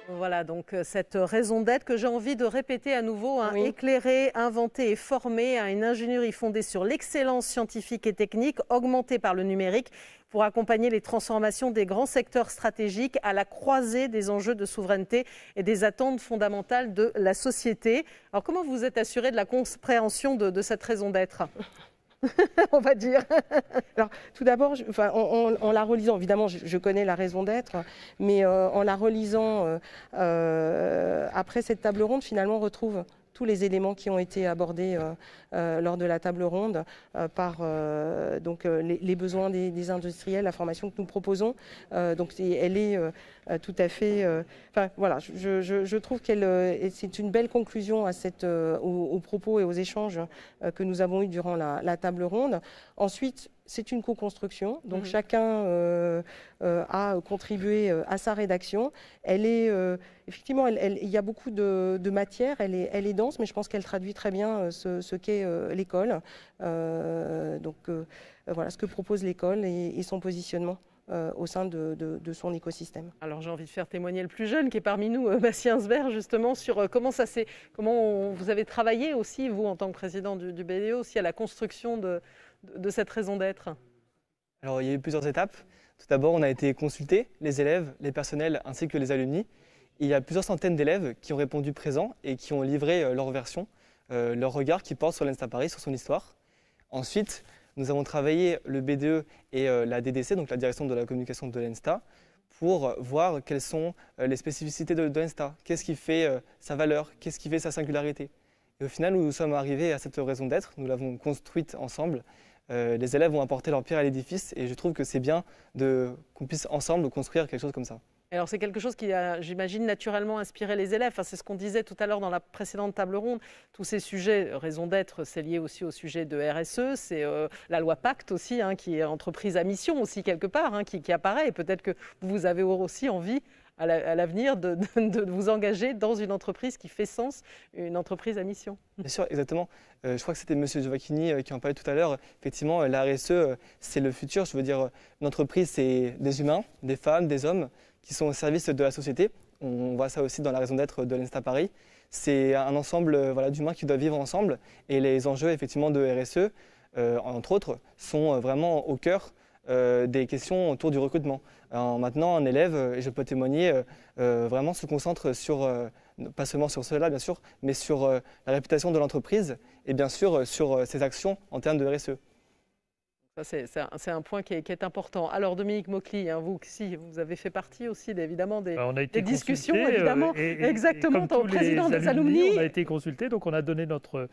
Voilà, donc cette raison d'être que j'ai envie de répéter à nouveau, hein, éclairer, inventer et former à une ingénierie fondée sur l'excellence scientifique et technique, augmentée par le numérique, pour accompagner les transformations des grands secteurs stratégiques à la croisée des enjeux de souveraineté et des attentes fondamentales de la société. Alors comment vous êtes assuré de la compréhension de cette raison d'être ? On va dire. Alors, tout d'abord, en la relisant, évidemment, je connais la raison d'être, mais en la relisant après cette table ronde, finalement, on retrouve tous les éléments qui ont été abordés lors de la table ronde par donc, les besoins des industriels, la formation que nous proposons. Donc, elle est tout à fait... Enfin, voilà, je trouve qu'elle c'est une belle conclusion à aux propos et aux échanges que nous avons eus durant la table ronde. Ensuite, c'est une co-construction, donc chacun a contribué à sa rédaction. Elle est, effectivement, il y a beaucoup de matière, elle est dense, mais je pense qu'elle traduit très bien ce qu'est l'école. Donc voilà ce que propose l'école et son positionnement au sein de son écosystème. Alors j'ai envie de faire témoigner le plus jeune qui est parmi nous, Bastien Herzberg, justement, sur comment vous avez travaillé aussi, vous, en tant que président du BDE, aussi à la construction de cette raison d'être. Alors il y a eu plusieurs étapes. Tout d'abord, on a été consulter les élèves, les personnels ainsi que les alumni. Il y a plusieurs centaines d'élèves qui ont répondu présents et qui ont livré leur version, leur regard qui porte sur l'ENSTA Paris, sur son histoire. Ensuite, nous avons travaillé le BDE et la DDC, donc la direction de la communication de l'ENSTA, pour voir quelles sont les spécificités de l'ENSTA, qu'est-ce qui fait sa valeur, qu'est-ce qui fait sa singularité. Et au final, nous sommes arrivés à cette raison d'être, nous l'avons construite ensemble. Les élèves ont apporté leur pierre à l'édifice et je trouve que c'est bien qu'on puisse ensemble construire quelque chose comme ça. Alors c'est quelque chose qui a, j'imagine, naturellement inspiré les élèves. Enfin, c'est ce qu'on disait tout à l'heure dans la précédente table ronde. Tous ces sujets, raison d'être, c'est lié aussi au sujet de RSE. C'est la loi Pacte aussi, hein, qui est entreprise à mission aussi quelque part, hein, qui apparaît. Et peut-être que vous avez aussi envie à l'avenir de vous engager dans une entreprise qui fait sens, une entreprise à mission. Bien sûr, exactement. Je crois que c'était M. Giovacchini qui en parlait tout à l'heure. Effectivement, la RSE, c'est le futur. Je veux dire, une entreprise, c'est des humains, des femmes, des hommes qui sont au service de la société. On voit ça aussi dans la raison d'être de l'ENSTA Paris. C'est un ensemble d'humains qui doivent vivre ensemble. Et les enjeux effectivement de RSE, entre autres, sont vraiment au cœur des questions autour du recrutement. Alors maintenant, un élève, et je peux témoigner, vraiment se concentre sur, pas seulement sur cela bien sûr, mais sur la réputation de l'entreprise et bien sûr sur ses actions en termes de RSE. C'est un point qui est important. Alors Dominique Maucly, hein, vous aussi, vous avez fait partie aussi évidemment des discussions, évidemment, exactement, comme au président des alumni. On a été consulté, donc on a donné notre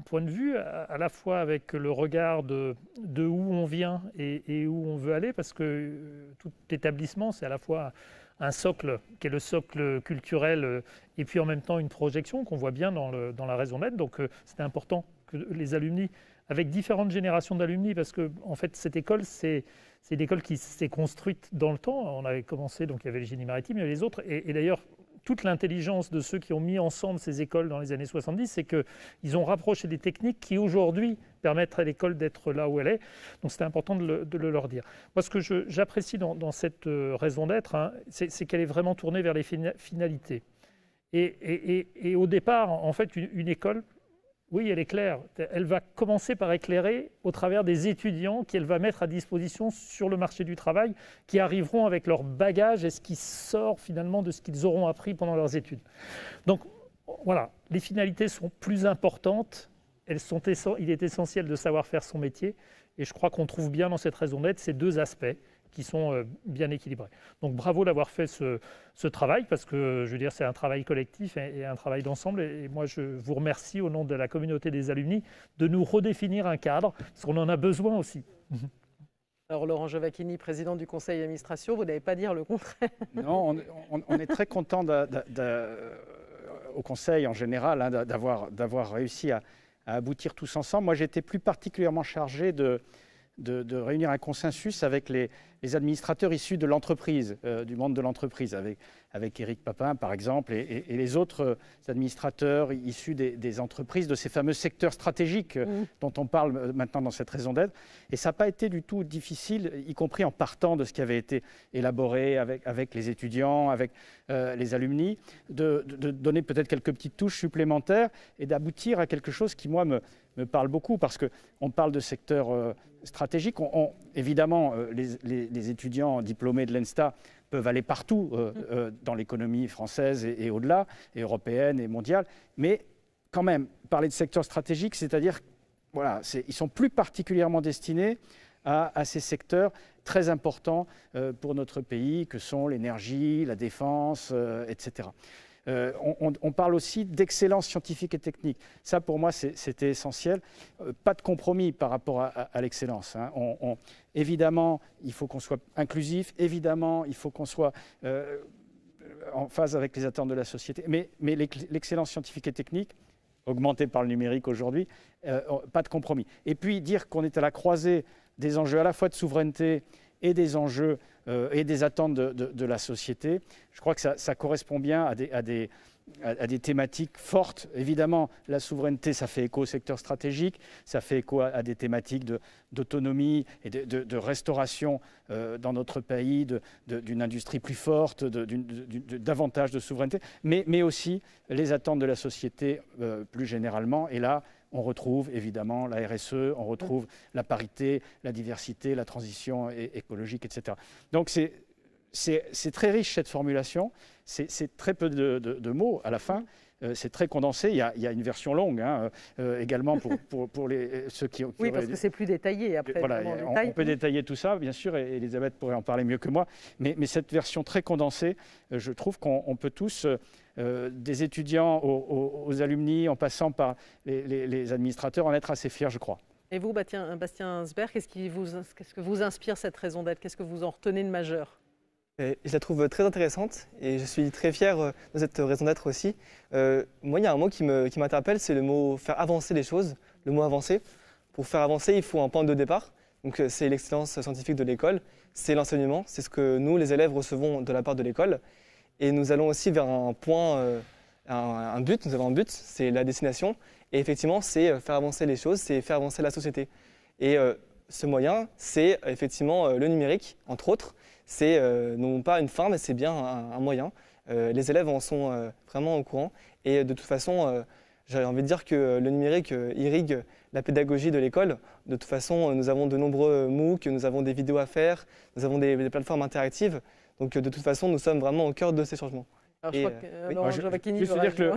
point de vue, à la fois avec le regard de où on vient et où on veut aller, parce que tout établissement, c'est à la fois un socle qui est le socle culturel et puis en même temps une projection qu'on voit bien dans la raison d'être. Donc c'était important que les alumni, avec différentes générations d'alumni, parce que en fait cette école, c'est une école qui s'est construite dans le temps. On avait commencé, donc il y avait le génie maritime, il y avait les autres, et d'ailleurs toute l'intelligence de ceux qui ont mis ensemble ces écoles dans les années 70, c'est qu'ils ont rapproché des techniques qui aujourd'hui permettent à l'école d'être là où elle est. Donc c'était important de le leur dire. Moi, ce que j'apprécie dans cette raison d'être, hein, c'est qu'elle est vraiment tournée vers les finalités. Et au départ, en fait, une école, oui, elle est claire. Elle va commencer par éclairer au travers des étudiants qu'elle va mettre à disposition sur le marché du travail, qui arriveront avec leur bagage et ce qui sort finalement de ce qu'ils auront appris pendant leurs études. Donc voilà, les finalités sont plus importantes. Il est essentiel de savoir faire son métier. Et je crois qu'on trouve bien dans cette raison d'être ces deux aspects qui sont bien équilibrés. Donc bravo d'avoir fait ce travail, parce que je veux dire, c'est un travail collectif et un travail d'ensemble. Et moi, je vous remercie au nom de la communauté des alumni de nous redéfinir un cadre, parce qu'on en a besoin aussi. Alors Laurent Giovacchini, président du conseil d'administration, vous n'allez pas dire le contraire. Non, on est très content au conseil en général hein, d'avoir réussi à aboutir tous ensemble. Moi, j'étais plus particulièrement chargé de réunir un consensus avec les administrateurs issus de l'entreprise, du monde de l'entreprise, avec Éric Papin par exemple, et les autres administrateurs issus des entreprises, de ces fameux secteurs stratégiques dont on parle maintenant dans cette raison d'être. Et ça n'a pas été du tout difficile, y compris en partant de ce qui avait été élaboré avec les étudiants, avec les alumni, de donner peut-être quelques petites touches supplémentaires et d'aboutir à quelque chose qui, moi, me parle beaucoup, parce qu'on parle de secteurs stratégiques. Évidemment, les étudiants diplômés de l'ENSTA peuvent aller partout dans l'économie française et au-delà, et européenne et mondiale, mais quand même, parler de secteurs stratégiques, c'est-à-dire voilà, ils sont plus particulièrement destinés à ces secteurs très importants pour notre pays, que sont l'énergie, la défense, etc. On parle aussi d'excellence scientifique et technique. Ça, pour moi, c'était essentiel. Pas de compromis par rapport à l'excellence. Hein. Évidemment, il faut qu'on soit inclusif. Évidemment, il faut qu'on soit en phase avec les attentes de la société. Mais l'excellence scientifique et technique, augmentée par le numérique aujourd'hui, pas de compromis. Et puis, dire qu'on est à la croisée des enjeux à la fois de souveraineté et des enjeux et des attentes de la société. Je crois que ça correspond bien à des thématiques fortes. Évidemment, la souveraineté, ça fait écho au secteur stratégique, ça fait écho à des thématiques d'autonomie et de restauration dans notre pays, d'une industrie plus forte, davantage de souveraineté, mais aussi les attentes de la société plus généralement. Et là, on retrouve évidemment la RSE, on retrouve la parité, la diversité, la transition écologique, etc. Donc c'est très riche cette formulation, c'est très peu de mots à la fin, c'est très condensé, il y a une version longue hein, également pour ceux qui oui, parce que c'est plus détaillé après. Voilà, on peut détailler tout ça, bien sûr, et Elisabeth pourrait en parler mieux que moi, mais cette version très condensée, je trouve qu'on peut tous... des étudiants aux alumni, en passant par les administrateurs, en être assez fiers, je crois. Et vous, Bastien Sber, qu'est-ce que vous inspire cette raison d'être? Qu'est-ce que vous en retenez de majeur? Je la trouve très intéressante et je suis très fier de cette raison d'être aussi. Moi, il y a un mot qui m'interpelle, c'est le mot faire avancer les choses, le mot avancer. Pour faire avancer, il faut un point de départ. Donc, c'est l'excellence scientifique de l'école, c'est l'enseignement, c'est ce que nous, les élèves, recevons de la part de l'école. Et nous allons aussi vers un point, un but, nous avons un but, c'est la destination. Et effectivement, c'est faire avancer les choses, c'est faire avancer la société. Et ce moyen, c'est effectivement le numérique, entre autres. C'est non pas une fin, mais c'est bien un moyen. Les élèves en sont vraiment au courant. Et de toute façon, J'ai envie de dire que le numérique irrigue la pédagogie de l'école. De toute façon, nous avons de nombreux MOOC, nous avons des vidéos à faire, nous avons des plateformes interactives. Donc de toute façon, nous sommes vraiment au cœur de ces changements. Alors, je crois que Laurent Giovacchini juste dire que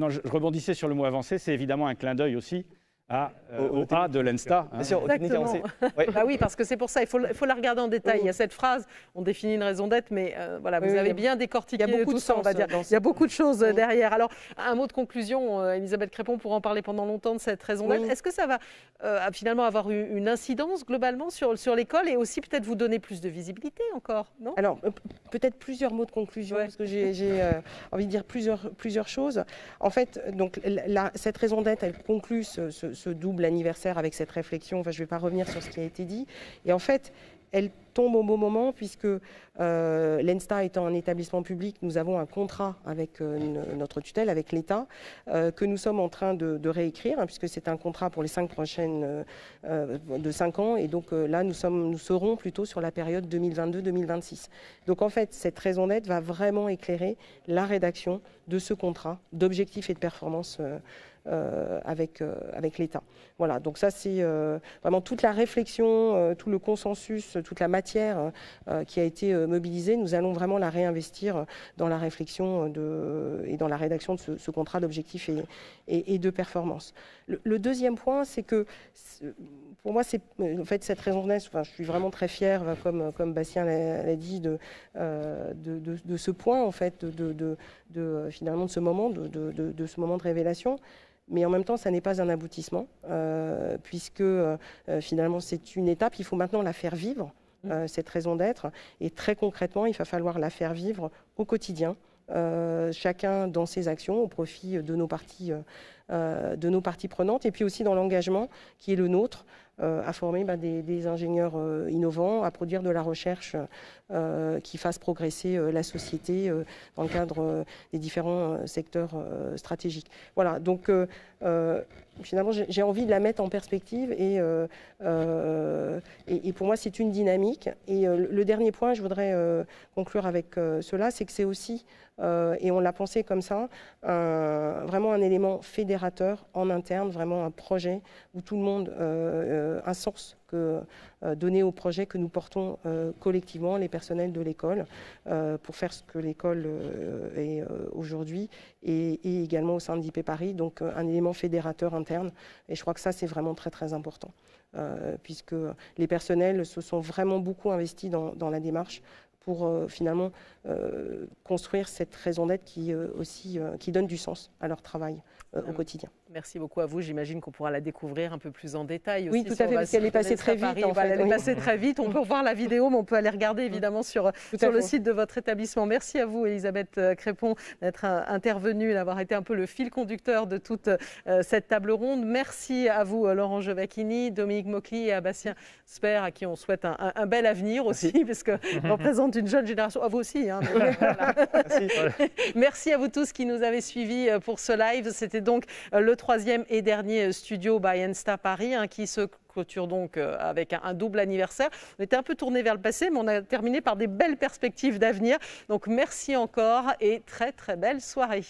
je rebondissais sur le mot avancé, c'est évidemment un clin d'œil aussi au A de l'ENSTA. Bien sûr, au technique avancé. Bah oui, parce que c'est pour ça, il faut la regarder en détail. Il y a cette phrase, on définit une raison d'être, mais voilà, vous avez bien décortiqué tout ça, on va dire. Il y a beaucoup de choses derrière. Alors, un mot de conclusion, Elisabeth Crépon, pour en parler pendant longtemps de cette raison d'être. Est-ce que ça va finalement avoir une incidence globalement sur l'école et aussi peut-être vous donner plus de visibilité encore, non? Alors, peut-être plusieurs mots de conclusion, parce que j'ai envie de dire plusieurs choses. En fait, donc, cette raison d'être, elle conclut ce double anniversaire avec cette réflexion. Enfin, je ne vais pas revenir sur ce qui a été dit. Et en fait, elle tombe au bon moment puisque l'ENSTA étant un établissement public, nous avons un contrat avec notre tutelle, avec l'État, que nous sommes en train de réécrire, puisque c'est un contrat pour les 5 prochaines de 5 ans. Et donc là, nous serons plutôt sur la période 2022-2026. Donc en fait, cette raison d'être va vraiment éclairer la rédaction de ce contrat d'objectifs et de performance avec l'État. Voilà, donc ça c'est vraiment toute la réflexion, tout le consensus, toute la matière qui a été mobilisée. Nous allons vraiment la réinvestir dans la réflexion et dans la rédaction de ce contrat d'objectifs et de performance. Le deuxième point, c'est que pour moi, c'est en fait cette raison d'être. Enfin, je suis vraiment très fière, comme Bastien l'a dit, de ce point en fait, finalement de ce moment, de ce moment de révélation. Mais en même temps, ça n'est pas un aboutissement, puisque finalement, c'est une étape. Il faut maintenant la faire vivre, cette raison d'être. Et très concrètement, il va falloir la faire vivre au quotidien, chacun dans ses actions, au profit de nos parties prenantes, et puis aussi dans l'engagement qui est le nôtre, à former des ingénieurs innovants, à produire de la recherche qui fasse progresser la société dans le cadre des différents secteurs stratégiques. Voilà, donc finalement j'ai envie de la mettre en perspective et pour moi c'est une dynamique. Et le dernier point, je voudrais conclure avec cela, c'est que c'est aussi, et on l'a pensé comme ça, vraiment un élément fédérateur en interne, vraiment un projet où tout le monde un sens donné au projet que nous portons collectivement, les personnels de l'école, pour faire ce que l'école est aujourd'hui et également au sein d'IP Paris, donc un élément fédérateur interne. Et je crois que ça, c'est vraiment très très important, puisque les personnels se sont vraiment beaucoup investis dans la démarche pour finalement construire cette raison d'être qui donne du sens à leur travail au quotidien. Merci beaucoup à vous. J'imagine qu'on pourra la découvrir un peu plus en détail. Oui, aussi, tout à fait, parce qu'elle est passée très vite. Elle est passée très vite. On peut revoir la vidéo, mais on peut aller regarder évidemment sur le site de votre établissement. Merci à vous, Elisabeth Crépon, d'être intervenue, d'avoir été un peu le fil conducteur de toute cette table ronde. Merci à vous, Laurent Giovacchini, Dominique Mocli et à Bastien Sper, à qui on souhaite un bel avenir aussi, parce que représente une jeune génération. À vous aussi. Hein, Merci à vous tous qui nous avez suivis pour ce live. C'était donc le 3e et dernier studio by ENSTA Paris, qui se clôture donc avec un double anniversaire. On était un peu tourné vers le passé, mais on a terminé par des belles perspectives d'avenir. Donc merci encore et très très belle soirée.